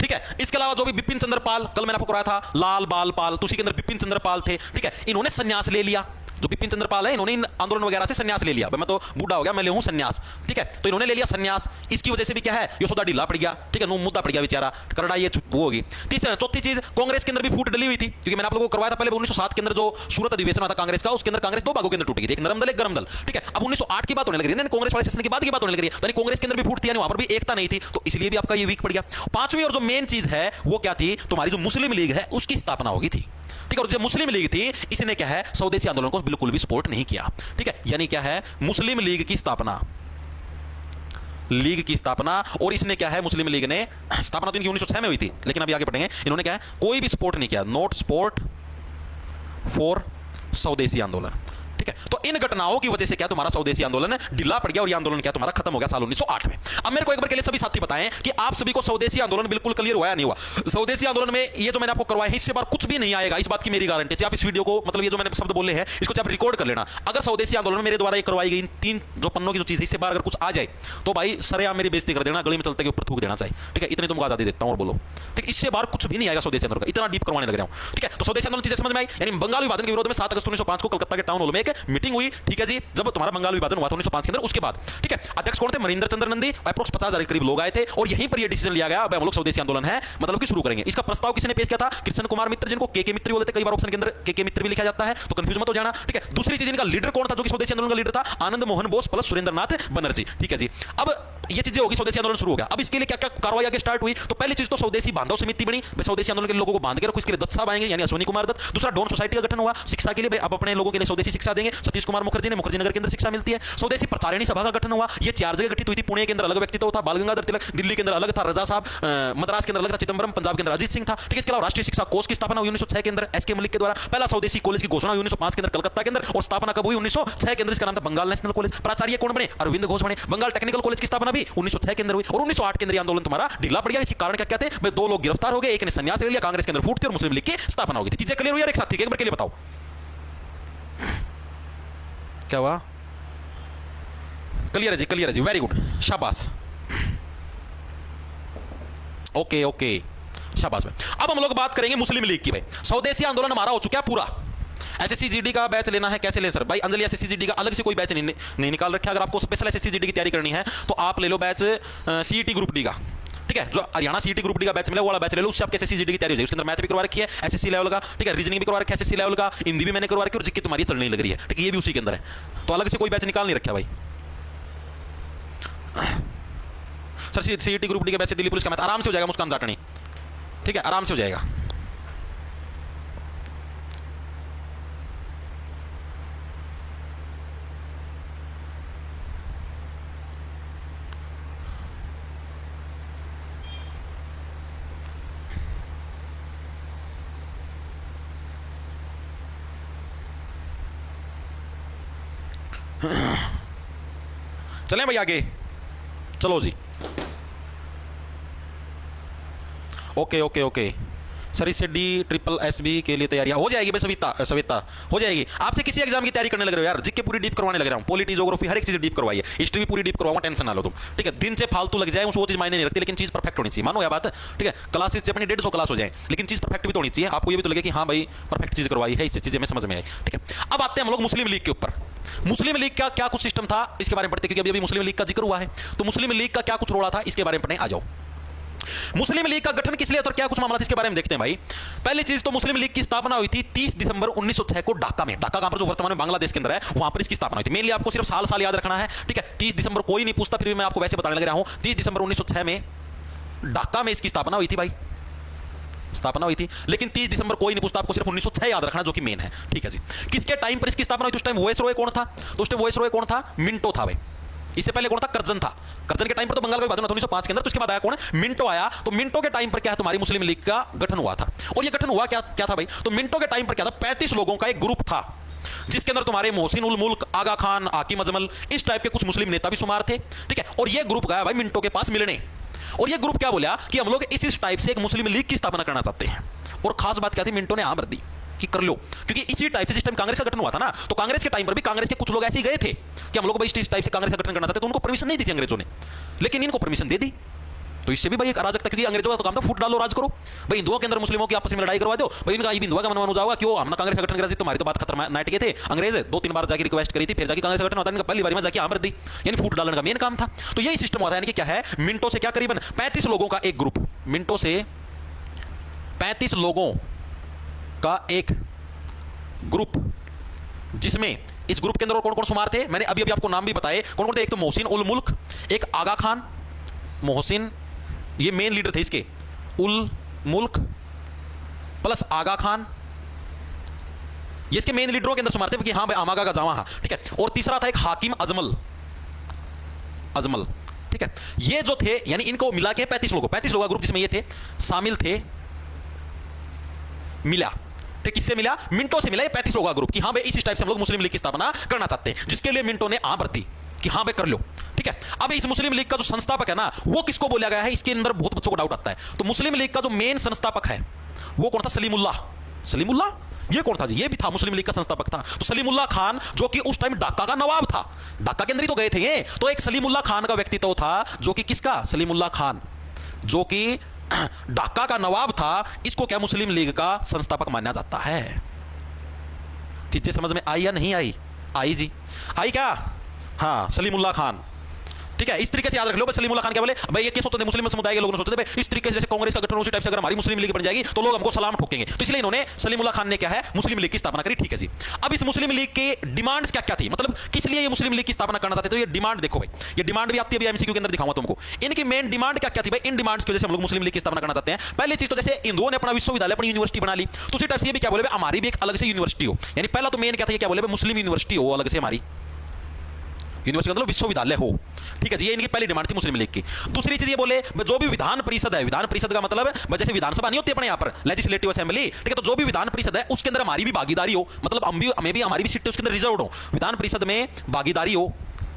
ठीक है। इसके अलावा जो भी बिपिन चंद्र पाल, कल मैंने आपको कराया था लाल बाल पाल, तो उसी के अंदर बिपिन चंद्र पाल थे, ठीक है, इन्होंने संन्यास ले लिया। जो बिपिन चंद्र पाल है इन्होंने आंदोलन वगैरह से संन्यास ले लिया, मैं तो बूढ़ा हो गया मैं ले हूं संन्यास, ठीक है, तो इन्होंने ले लिया संन्यास। इसकी वजह से भी क्या है ये सौदा ढीला पड़ गया, ठीक है, नो मुद्दा पड़ गया बेचारा, करड़ा ये वो होगी। चौथी चीज कांग्रेस के अंदर भी फूट डली हुई थी, क्योंकि मैंने आप लोगों को करवाया था पहले 1907 के अंदर जो सूरत अधिवेशन हुआ था कांग्रेस का, उसके अंदर कांग्रेस 2 भागों के अंदर टूट गई थी, एक नरम दल एक गरम दल, ठीक है। अब 1908 की बात होने लग रही है, कांग्रेस वाले सेशन की बात की बात होने लग रही है, तो कांग्रेस के अंदर भी फूट थी, वहां पर भी एकता नहीं थी, तो इसलिए भी आपका ये वीक पड़ गया। पांचवी और जो मेन चीज है वो क्या थी, तुम्हारी जो मुस्लिम लीग है उसकी स्थापना होगी थी, ठीक है। और जो मुस्लिम लीग थी इसने क्या है स्वदेशी आंदोलन को बिल्कुल भी सपोर्ट नहीं किया, ठीक है। यानी क्या है मुस्लिम लीग की स्थापना, लीग की स्थापना, और इसने क्या है मुस्लिम लीग ने स्थापना तो इनकी 1906 में हुई थी, लेकिन अभी आगे बढ़ेंगे, इन्होंने क्या है कोई भी सपोर्ट नहीं किया, नॉट सपोर्ट फॉर स्वदेशी आंदोलन, ठीक है। तो इन घटनाओं की वजह से क्या तुम्हारा स्वदेशी आंदोलन ढीला पड़ गया और ये आंदोलन क्या तुम्हारा खत्म हो गया साल 1908 में। अब मेरे को एक बार के लिए सभी साथी बताएं कि आप सभी को स्वदेशी आंदोलन बिल्कुल क्लियर हुआ या नहीं हुआ? स्वदेशी आंदोलन में ये जो मैंने आपको करवाया है इससे बार कुछ भी नहीं आएगा, इस बात की मेरी गारंटी है। आप इस वीडियो को मतलब ये जो मैंने शब्द बोले हैं इसको आप रिकॉर्ड कर लेना, अगर स्वदेशी आंदोलन में मेरे द्वारा ये करवाई गई 3 जो पन्नों की जो चीज है इससे बार अगर कुछ आ जाए तो भाई सरेआम मेरी बेइज्जती कर देना, गली में चलते के ऊपर थूक देना चाहिए, ठीक है, इतनी तुमको आजादी देता हूं और बोलो, ठीक, इससे बार कुछ भी नहीं आएगा स्वदेशी आंदोलन का, इतना डीप करवाने लग रहा हूं, ठीक है। तो स्वदेशी आंदोलन चीजें समझ में आई, यानी बंगाल विभाजन के विरोध में 7 अगस्त 1905 को कलकत्ता के टाउन हॉल में एक मीटिंग हुई, ठीक है जी, जब तुम्हारा बंगाल विभाजन हुआ था 1905 के अंदर, उसके बाद, ठीक है, अध्यक्ष कौन थे? मनिंदर चंद्र नंदी, अप्रोक्स 50,000 के करीब लोग आए थे, और यहीं पर यह डिसीजन लिया गया अब हम लोग स्वदेशी आंदोलन है मतलब कि शुरू करेंगे। इसका प्रस्ताव किसने पेश किया था? कृष्ण कुमार मित्र, जिनको के मित्र बोलते, कई बार ऑप्शन के अंदर के मित्र भी लिखा जाता है, तो कंफ्यूज मत हो जाना, ठीक है। दूसरी चीज इनका लीडर कौन था जो कि स्वदेशी आंदोलन का लीडर था? आनंद मोहन बोस प्लस सुरेंद्रनाथ बनर्जी, ठीक है जी। अब ये चीजें होगी, स्वदेशी आंदोलन शुरू हो गया। अब इसके लिए क्या क्या कार्रवाई आगे स्टार्ट हुई? तो पहली चीज तो स्वदेशी बांधव समिति बनी, स्वदेशी आंदोलन के लोगों को बांध के रखो, इसके लिए दत्त साहब आएंगे यानी अश्विनी कुमार दत्त। दूसरा डॉन सोसाइटी का गठन हुआ शिक्षा के लिए, अब अपने लोगों के लिए स्वदेशी शिक्षा देंगे, सतीश कुमार मुखर्जी ने मुखर्जी नगर के अंदर शिक्षा मिलती है। स्वदेशी प्रचारिणी सभा का गठन हुआ, ये 4 जगह गठित हुई थी, पुणे के अंदर अलग व्यक्तित्व था बाल गंगाधर तिलक, दिल्ली के अंदर अलग था रजा साहब, मद्रास के अंदर अलग था चिदंबरम, पंजाब के अंदर अजीत सिंह था, ठीक है। इसके अलावा राष्ट्रीय शिक्षा कोष की स्थापना हुई 1906 के अंदर एसके मलिक के द्वारा। पहला स्वदेशी कॉलेज की घोषणा हुई 1905 के अंदर कलकत्ता के अंदर, और स्थापना कब हुई? 1906 के अंदर, इसका नाम था बंगाल नेशनल कॉलेज। प्राचार्य कौन बने? अरविंद घोष बने। बंगाल टेक्निकल कॉलेज की स्थापना भी 1906 के अंदर हुई, और 1908 के अंदर आंदोलन तुम्हारा ढीला पड़ गया। इसके कारण क्या क्या थे? 2 लोग गिरफ्तार हो गए, एक ने संन्यास ले लिया, कांग्रेस के अंदर फूट थी और मुस्लिम लीग की स्थापना हो गई थी। चीजें क्लियर हुई? एक साथ थी, एक बार के लिए बताओ क्या हुआ? क्लियर है जी, क्लियर है जी, वेरी गुड, शाबाश, ओके ओके, शाबाश भाई। अब हम लोग बात करेंगे मुस्लिम लीग की। भाई स्वदेशी आंदोलन हमारा हो चुका है पूरा। एसएससी का बैच लेना है, कैसे ले सर? भाई अंजलि एसएससी का अलग से कोई बैच नहीं निकाल रखा। अगर आपको स्पेशल एसएससी की तैयारी करनी है तो आप ले लो बैच सीईटी ग्रुप डी का, ठीक है, जो हरियाणा सीईटी ग्रुप डी का बैच मिला वो वाला बैच ले लो, उससे आपके एसएससी की तैयारी हो जाएगी। उसके अंदर मैथ भी करवा रखी है एसएससी लेवल का, ठीक है, रीजनिंग भी करवा रखा है एसएससी लेवल का, हिंदी भी मैंने करवा रखी है, और जिक्की तुम्हारी चलने लग रही है, ठीक है, ये भी उसी के अंदर है। तो अलग से कोई बैच निकाल नहीं रखा भाई। सर सीईटी ग्रुप डी का बैच दिल्ली पुलिस का मैथ आराम से हो जाएगा मुस्कान जाटनी, ठीक है, आराम से हो जाएगा। चलें भाई आगे, चलो जी, ओके ओके ओके। सर इससे डी ट्रिपल एस बी के लिए तैयारी हो जाएगी भाई। सविता हो जाएगी। आपसे किसी एग्जाम की तैयारी करने लग रहे हो यार, जिसके पूरी डीप करवाने लग रहा हूँ, पॉलिटी ज्योग्राफी हर एक चीज डीप करवाइए, हिस्ट्री भी पूरी डीप करवाऊंगा, टेंशन ना लो तुम, ठीक है। दिन से फालतू लग जाए वो चीज मायने नहीं रखती, लेकिन चीज परफेक्ट होनी चाहिए, मानो यह बात, ठीक है। क्लासेस से अपनी 150 क्लास हो जाए, लेकिन चीज परफेक्ट भी तो होनी चाहिए। आपको ये भी तो लगे कि हाँ भाई परफेक्ट चीज करवाई है, इससे चीजें में समझ में आई, ठीक है। अब आते हैं हम लोग मुस्लिम लीग के ऊपर। मुस्लिम लीग का क्या कुछ सिस्टम था इसके बारे में पढ़ते, क्योंकि अभी मुस्लिम लीग का जिक्र हुआ है, तो मुस्लिम लीग का क्या कुछ रोड़ा था इसके बारे में पढ़ने आ जाओ। मुस्लिम लीग का गठन किस लिए और क्या कुछ मामला था इसके बारे में देखते हैं भाई। पहली चीज तो मुस्लिम लीग की स्थापना हुई थी 30 दिसंबर 1906 को ढाका में। ढाका कहां पर, जो वर्तमान में बांग्लादेश के अंदर है, वहां पर इसकी स्थापना हुई थी। मेनली आपको सिर्फ साल याद रखना है, ठीक है। 30 दिसंबर कोई नहीं पूछता, फिर भी मैं आपको वैसे बताने लग रहा हूं। 30 दिसंबर 1906 में ढाका में इसकी स्थापना हुई थी भाई, स्थापना हुई थी। लेकिन 30 दिसंबर कोई नहीं पूछता, आपको सिर्फ 1906 याद रखना, जो कि मेन है, ठीक है जी। किसके टाइम पर इसकी स्थापना हुई? उस टाइम वॉइसरॉय कौन था? तो उस टाइम वॉइसरॉय कौन था? मिंटो था भाई। इससे पहले कौन था? कर्जन था। कर्जन के टाइम पर तो बंगाल का विभाजन था 1905 के अंदर, तो उसके बाद आया कौन? मिंटो आया। तो मिंटो के टाइम पर क्या है, तुम्हारी मुस्लिम लीग का गठन हुआ था। और ये गठन हुआ क्या था भाई? तो मिंटो के टाइम पर क्या था, 35 लोगों का एक ग्रुप था, जिसके अंदर तुम्हारे मोहसिन उल मुल्क, आगा खान, हाकिम अजमल, इस टाइप के कुछ मुस्लिम नेता भी शुमार थे, ठीक है। और ये ग्रुप गया भाई मिंटो के पास मिलने, और ये ग्रुप क्या बोला कि हम लोग इस टाइप से एक मुस्लिम लीग की स्थापना करना चाहते हैं। और खास बात क्या थी, मिंटो ने हाँ भर दी कि कर लो, क्योंकि इसी टाइप से जिस टाइम कांग्रेस का गठन हुआ था ना, तो कांग्रेस के टाइम पर भी कांग्रेस के कुछ लोग ऐसे ही गए थे कि हम लोग भाई इस टाइप से कांग्रेस का गठन करना चाहते, तो उनको परमिशन नहीं दी थी अंग्रेजों ने, लेकिन इनको परमिशन दे दी। तो इससे भी भाई एक अराजकता, क्योंकि अंग्रेजों का तो काम था फूट डालो, राज करो भाई, हिंदुओं के अंदर मुस्लिमों की आपस में लड़ाई करवा दो भाई, इनका हिंदुओं का मन हो जाएगा, क्यों हमने कांग्रेस का गठन करा दी, तुम्हारी तो बात खतरनाक के थे। अंग्रेज 2-3 बार जाके रिक्वेस्ट करी थी, फिर जाके कांग्रेस का गठन होता है, पहली बार में जाके आमर दी, यानी फूट डालने का मेन काम था। तो यही सिस्टम होता है, यानी कि क्या है, मिंटो से क्या करीबन 35 लोगों का एक ग्रुप, मिंटो से 35 लोगों का एक ग्रुप, जिसमें इस ग्रुप के अंदर कौन कौन शुमार थे, मैंने अभी आपको नाम भी बताए कौन कौन थे। एक तो मोहसिन उल मुल्क, एक आगा खान, मोहसिन ये मेन लीडर थे इसके, उल मुल्क प्लस आगा खान, ये इसके मेन लीडरों के अंदर शुमार थे कि हाँ भाई आमागा का जावा, ठीक है। और तीसरा था एक हाकिम अजमल, ठीक है। ये जो थे, यानी इनको मिला के 35 लोगों का ग्रुप, जिसमें ये थे शामिल थे, मिला, ठीक, किससे मिला? मिंटो से मिला ये 35 लोगों का ग्रुप, कि हाँ भाई इस टाइप से हम लोग मुस्लिम लीग की स्थापना करना चाहते हैं, जिसके लिए मिंटो ने हाँ भर दी कि हाँ भाई कर लो, ठीक है। अब इस मुस्लिम लीग का जो संस्थापक है ना, वो किसको बोला गया है, इसके अंदर बहुत बच्चों को डाउट आता है। तो मुस्लिम लीग का जो मेन संस्थापक है वो कौन था? सलीमुल्लाह। ये कौन था जी? ये भी था मुस्लिम लीग का संस्थापक था। तो सलीमुल्लाह खान, जो कि उस टाइम ढाका का नवाब था, ढाका के अंदर ही तो गए थे ये, तो एक सलीमुल्लाह खान का व्यक्तित्व था, जो कि किसका? सलीमुल्लाह खान, जो कि ढाका का नवाब था, इसको क्या मुस्लिम लीग का संस्थापक माना जाता है। चीजें समझ में आई या नहीं आई? आई जी, आई क्या? हाँ, सलीमुल्लाह खान, ठीक है। इस तरीके से याद रख लो भाई, सलीमुल्लाह खान क्या बोले भाई, ये क्या सोचते थे मुस्लिम समुदाय के लोग सोचते थे भाई इस तरीके से, जैसे कांग्रेस का गठन उसी टाइप से अगर हमारी मुस्लिम लीग बन जाएगी तो लोग हमको सलाम ठोकेंगे, तो इसलिए इन्होंने सलीमुल्लाह खान ने क्या है, मुस्लिम लीग की स्थापना करी, ठीक है जी। अब इस मुस्लिम लीग के डिमांड्स क्या क्या थी, मतलब किस लिए ये मुस्लिम लीग की स्थापना करना चाहते, तो ये डिमांड देखो भाई, ये डिमांड भी आती है एमसीक्यू के अंदर, दिखाऊंगा तुमको। इनकी मेन डिमांड क्या क्या थी भाई, इन डिमांड्स की वजह से हम लोग मुस्लिम लीग की स्थापना करना चाहते हैं। पहली चीज तो जैसे हिंदुओं ने अपना विश्वविद्यालय, अपनी यूनिवर्सिटी बना ली, तो उसी टाइप से ये भी क्या बोले, हमारी भी एक अलग से यूनिवर्सिटी हो, यानी पहला तो मेन क्या था, क्या बोले मुस्लिम यूनिवर्सिटी हो, अलग से हमारी यूनिवर्सिटी मतलब विश्वविद्यालय हो, ठीक है जी। ये इनकी पहली डिमांड थी मुस्लिम लीग की। दूसरी चीज ये बोले जो भी विधान परिषद है, विधान परिषद का मतलब जैसे विधानसभा नहीं होती अपने यहाँ पर लेजिस्लेटिव असेंबली, ठीक है, तो जो भी विधान परिषद है उसके अंदर हमारी भी भागीदारी हो, मतलब हमें भी हमारी भी सीटें उसके अंदर रिजर्व हो, विधान परिषद में भागीदारी हो,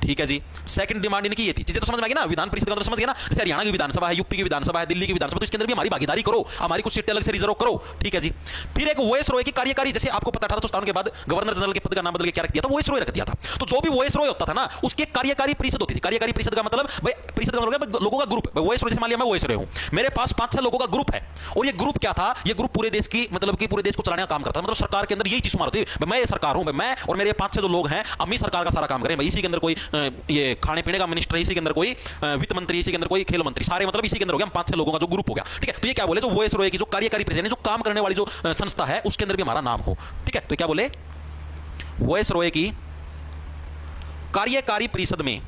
ठीक है जी। सेकंड डिमांड इनकी ये थी, चीजें तो समझ में आ गई ना, विधान परिषद का अंदर समझ गया ना, जैसे हरियाणा की विधानसभा है, यूपी की विधानसभा है, दिल्ली की विधानसभा, तो इसके अंदर भी हमारी भागीदारी करो, हमारी कुछ सीटें अलग से रिजर्व करो, ठीक है जी। फिर एक वॉइसरॉय की कार्यकारी, जैसे आपको पता 1857 के बाद गवर्नर जनरल के पद का नाम बदल के क्या रख दिया था, वॉइसरॉय रख दिया था। तो जो भी वॉइसरॉय होता था ना, उसकी एक कार्यकारी परिषद होती थी। कार्यकारी परिषद का मतलब भाई, परिषद का मतलब लोगों का ग्रुप। वॉइसरॉय जैसे मान लिया मैं वॉइसरॉय हूं, मेरे पास 5-6 लोगों का ग्रुप है, और ये ग्रुप क्या था, ये ग्रुप पूरे देश की मतलब कि पूरे देश को चलाने का काम करता है। मतलब सरकार के अंदर यही चीज शुमार होती है, मैं ये सरकार हूं, मैं और मेरे 5-6 जो लोग हैं, हम ही सरकार का सारा काम करें। इसी के अंदर कोई ये खाने पीने का मिनिस्टर, इसी के अंदर कोई वित्त मंत्री, इसी के अंदर कोई खेल मंत्री, सारे मतलब इसी के अंदर हो गया, हम 5-6 लोगों का जो ग्रुप हो गया, ठीक है। तो ये क्या बोले, जो वॉइसरॉय की जो कार्यकारी परिषद, जो काम करने वाली जो संस्था है, उसके अंदर भी हमारा नाम हो, ठीक है। तो क्या बोले, वॉइसरॉय की कार्यकारी परिषद में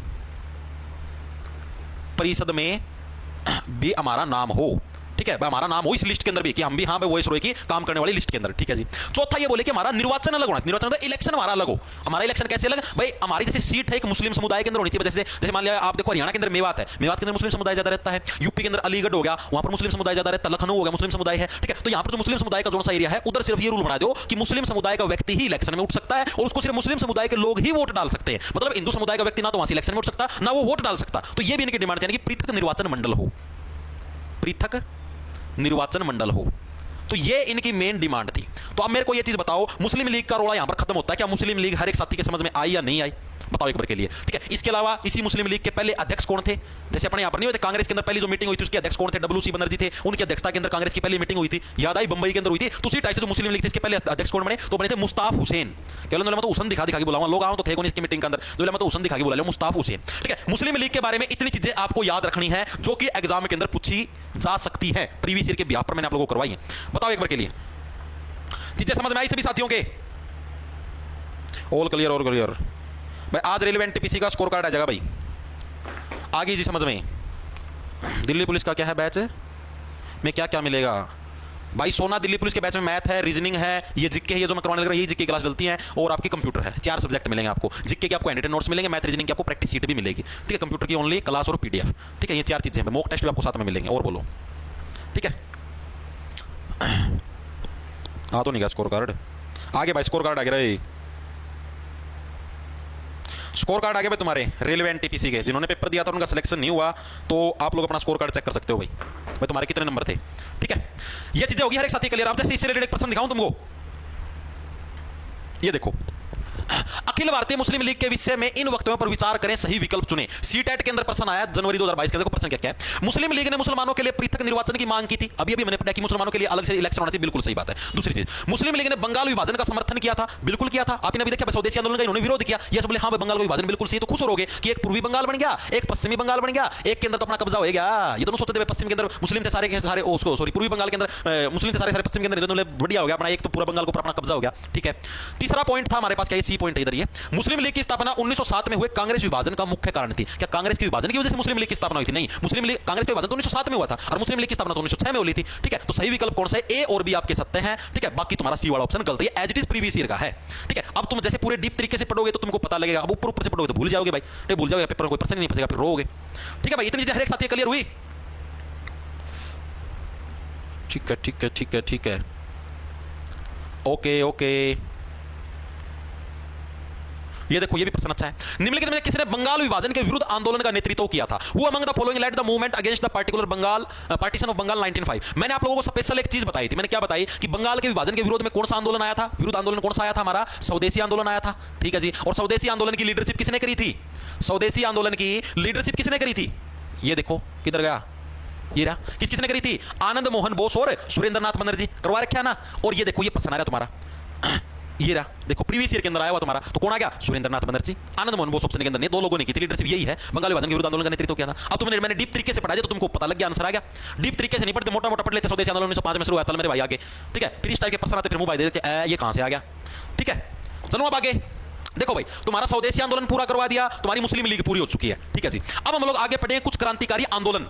भी हमारा नाम हो, ठीक है, हमारा नाम हो इस लिस्ट के अंदर भी, कि हम भी हाँ वॉइसरॉय की काम करने वाली लिस्ट के अंदर, ठीक है जी। चौथा ये बोले कि हमारा निर्वाचन अलग होना, निर्वाचन मतलब इलेक्शन हमारा अलग हो। हमारा इलेक्शन कैसे अलग, भाई हमारी जैसे सीट है एक मुस्लिम समुदाय के अंदर होनी चाहिए। जैसे मान लिया आप देखो, हरियाणा के अंदर मेवात है, मेवात के अंदर मुस्लिम समुदाय ज्यादा रहता है, यूपी के अंदर अलीगढ़ हो गया, वहां पर मुस्लिम समुदाय ज्यादा रहता है, लखनऊ हो गया मुस्लिम समुदाय है, ठीक है। तो यहां पर जो मुस्लिम समुदाय का जो सा एरिया है, उधर सिर्फ ये रूल बना दो कि मुस्लिम समुदाय का व्यक्ति ही इलेक्शन में उठ सकता है, और उसको सिर्फ मुस्लिम समुदाय के लोग ही वोट डाल सकते हैं। मतलब हिंदू समुदाय का व्यक्ति ना तो वहां से इलेक्शन में उठ सकता, ना वो वोट डाल सकता। तो ये भी इनकी डिमांड थी कि पृथक निर्वाचन मंडल हो, पृथक निर्वाचन मंडल हो। तो ये इनकी मेन डिमांड थी। तो अब मेरे को ये चीज बताओ, मुस्लिम लीग का रोड़ा यहां पर खत्म होता है क्या? मुस्लिम लीग हर एक साथी के समझ में आई या नहीं आई? बताओ एक बार के लिए, ठीक है। इसके अलावा इसी मुस्लिम लीग के पहले अध्यक्ष कौन थे? जैसे अपने यहां पर नहीं होते, कांग्रेस के अंदर पहली जो मीटिंग हुई थी उसके अध्यक्ष कौन थे? WC बनर्जी थे, उनकी अध्यक्षता के अंदर कांग्रेस की पहली मीटिंग हुई थी, याद आई, बंबई के अंदर हुई थी। तो उसी टाइप से जो मुस्लिम लीग थी इसके पहले अध्यक्ष कौन बने? तो बने थे मुस्ताफ हुसैन। केवल मैं तो हुसैन दिखा के बुलाऊंगा, लोग आओ तो थे कौन इसकी मीटिंग के अंदर, तो मैं तो हुसैन दिखा के बुला लिया, मुस्ताफ हुसैन, ठीक है। मुस्लिम लीग के बारे में इतनी चीजें आपको याद रखनी है जो कि एग्जाम के अंदर पूछी जा सकती है, प्रीवियस ईयर के बिहार पर मैंने आप लोगों को करवाई है। बताओ एक बार के लिए, चीजें समझ में आई सभी साथियों के? ऑल क्लियर, ऑल क्लियर भाई। आज रेलवे एनटीपीसी का स्कोर कार्ड आ जाएगा भाई, आगे जी समझ में। दिल्ली पुलिस का क्या है बैच में, क्या क्या मिलेगा भाई? सोना दिल्ली पुलिस के बैच में मैथ है, रीजनिंग है, ये जिक्के है, ये जो मैं करवाने लग रहा हूं, ये जिक्के क्लास चलती है, और आपकी कंप्यूटर है। 4 सब्जेक्ट मिलेंगे आपको। जिक्के के आपको हैंडरिटन नोट्स मिलेंगे, मैथ रीजनिंग की आपको प्रैक्टिस शीट भी मिलेगी, ठीक है। कंप्यूटर की ओनली क्लास और PDF, ठीक है। ये 4 चीजें हैं। मॉक टेस्ट भी आपको साथ में मिलेंगे। और बोलो, ठीक है। हाँ तो नहीं गया स्कोर कार्ड आगे भाई, स्कोर कार्ड आ गया, स्कोर कार्ड आ गया भाई तुम्हारे रेलवे एनटीपीसी के। जिन्होंने पेपर दिया था उनका सिलेक्शन नहीं हुआ, तो आप लोग अपना स्कोर कार्ड चेक कर सकते हो भाई तुम्हारे कितने नंबर थे, ठीक है। ये चीजें होगी हर एक साथी क्लियर। आप जैसे इससे रिलेटेड एक प्रश्न दिखाऊं तुमको, ये देखो, अखिल भारतीय मुस्लिम लीग के विषय में इन वक्तव्यों पर विचार करें, सही विकल्प चुने। सीटेट के अंदर प्रश्न आया जनवरी 2022 का। देखो प्रश्न क्या क्या है। मुस्लिम लीग ने मुसलमानों के लिए पृथक निर्वाचन की मांग की थी। अभी अभी मैंने पढ़ा कि मुसलमानों के लिए अलग से इलेक्शन होना चाहिए, बिल्कुल सही बात है। दूसरी चीज, मुस्लिम लीग ने बंगाल विभाजन का समर्थन किया था, बिल्कुल किया था। आपने अभी देखा स्वदेशी आंदोलन का इन्होंने विरोध किया। ये सब बोले हाँ बंगाल का विभाजन बिल्कुल सही। तो खुश हो गए कि एक पूर्वी बंगाल बन गया, एक पश्चिमी बंगाल बन गया, एक के अंदर तो अपना कब्जा हो गया। ये दोनों सोचते थे पश्चिम के अंदर मुस्लिम थे सारे के सारे, उसको सॉरी पूर्वी बंगाल के अंदर मुस्लिम थे सारे, पश्चिम के अंदर बढ़िया हो गया अपना, एक तो पूरा बंगाल को अपना कब्जा हो गया, ठीक है। तीसरा पॉइंट था हमारे पास, क्या सी पॉइंट इधर ये, मुस्लिम लीग की स्थापना 1907 में हुए कांग्रेस विभाजन का मुख्य कारण थी। क्या कांग्रेस के विभाजन की वजह से मुस्लिम लीग की स्थापना हुई थी? नहीं, मुस्लिम लीग कांग्रेस का विभाजन तो 1907 में हुआ था, और मुस्लिम लीग की स्थापना तो 1906 में हुई थी, ठीक है। तो सही विकल्प कौन सा है? ए और बी आपके सत्य हैं, ठीक है। बाकी तुम्हारा सी वाला ऑप्शन गलत है, as it is previous year का है, ठीक है। अब तुम जैसे पूरे डीप तरीके से पढ़ोगे तो तुमको पता लगेगा, अब ऊपर ऊपर से पढ़ोगे तो भूल जाओगे भाई, नहीं भूल जाओगे, पेपर कोई प्रश्न नहीं फंसेगा, फिर रोगे, ठीक है भाई। इतनी चीजें हर एक साथी क्लियर हुई, ठीक है, ठीक है, ठीक है, ठीक है, ओके ओके। ये देखो, ये भी प्रश्न अच्छा है। निम्नलिखित में किसने बंगाल विभाजन के विरुद्ध आंदोलन का नेतृत्व किया था? वो among the following led the movement against the particular Bengal partition of Bengal 1905। मैंने आप लोगों को स्पेशल एक चीज बताई थी। मैंने क्या बताई कि बंगाल के विभाजन के विरोध में कौन सा आंदोलन आया था? विरुद्ध आंदोलन कौन सा आया था? हमारा स्वदेशी आंदोलन आया था, ठीक है जी। और स्वदेशी आंदोलन की लीडरशिप किसने करी थी? स्वदेशी आंदोलन की लीडरशिप किसने करी थी? ये देखो किधर गया, ये रहा, किसने करी थी? आनंद मोहन बोस और सुरेंद्रनाथ बनर्जी। करवा रखा ना। और ये देखो, ये प्रश्न आ रहा तुम्हारा, ये रहा, देखो प्रीवियस ईयर के अंदर आया हुआ तुम्हारा। तो कौन आ गया? सुरेंद्रनाथ बनर्जी। आनंद मोहन बोस ऑप्शन के अंदर नहीं, दो लोगों ने की थी लीडरशिप, यही है, बंगाल विभाजन के विरुद्ध आंदोलन का नेतृत्व किया था। अब तुमने मैंने डीप तरीके से पढ़ा दिया तो तुमको पता लग गया, आंसर आ गया। डीप तरीके से नहीं पढ़ते, मोटा मोटा पढ़ लेते, स्वदेशी आंदोलन 1905 में शुरू हुआ, चल मेरे भाई आगे, ठीक है। फिर इस टाइप के प्रश्न आते, फिर मुंह भाई देते ये कहां से आ गया, ठीक है। चलो अब आगे देखो भाई, तुम्हारा स्वदेशी आंदोलन पूरा करवा दिया, तुम्हारी मुस्लिम लीग पूरी हो चुकी है, ठीक है जी। अब हम लोग आगे पढ़ेंगे कुछ क्रांतिकारी आंदोलन,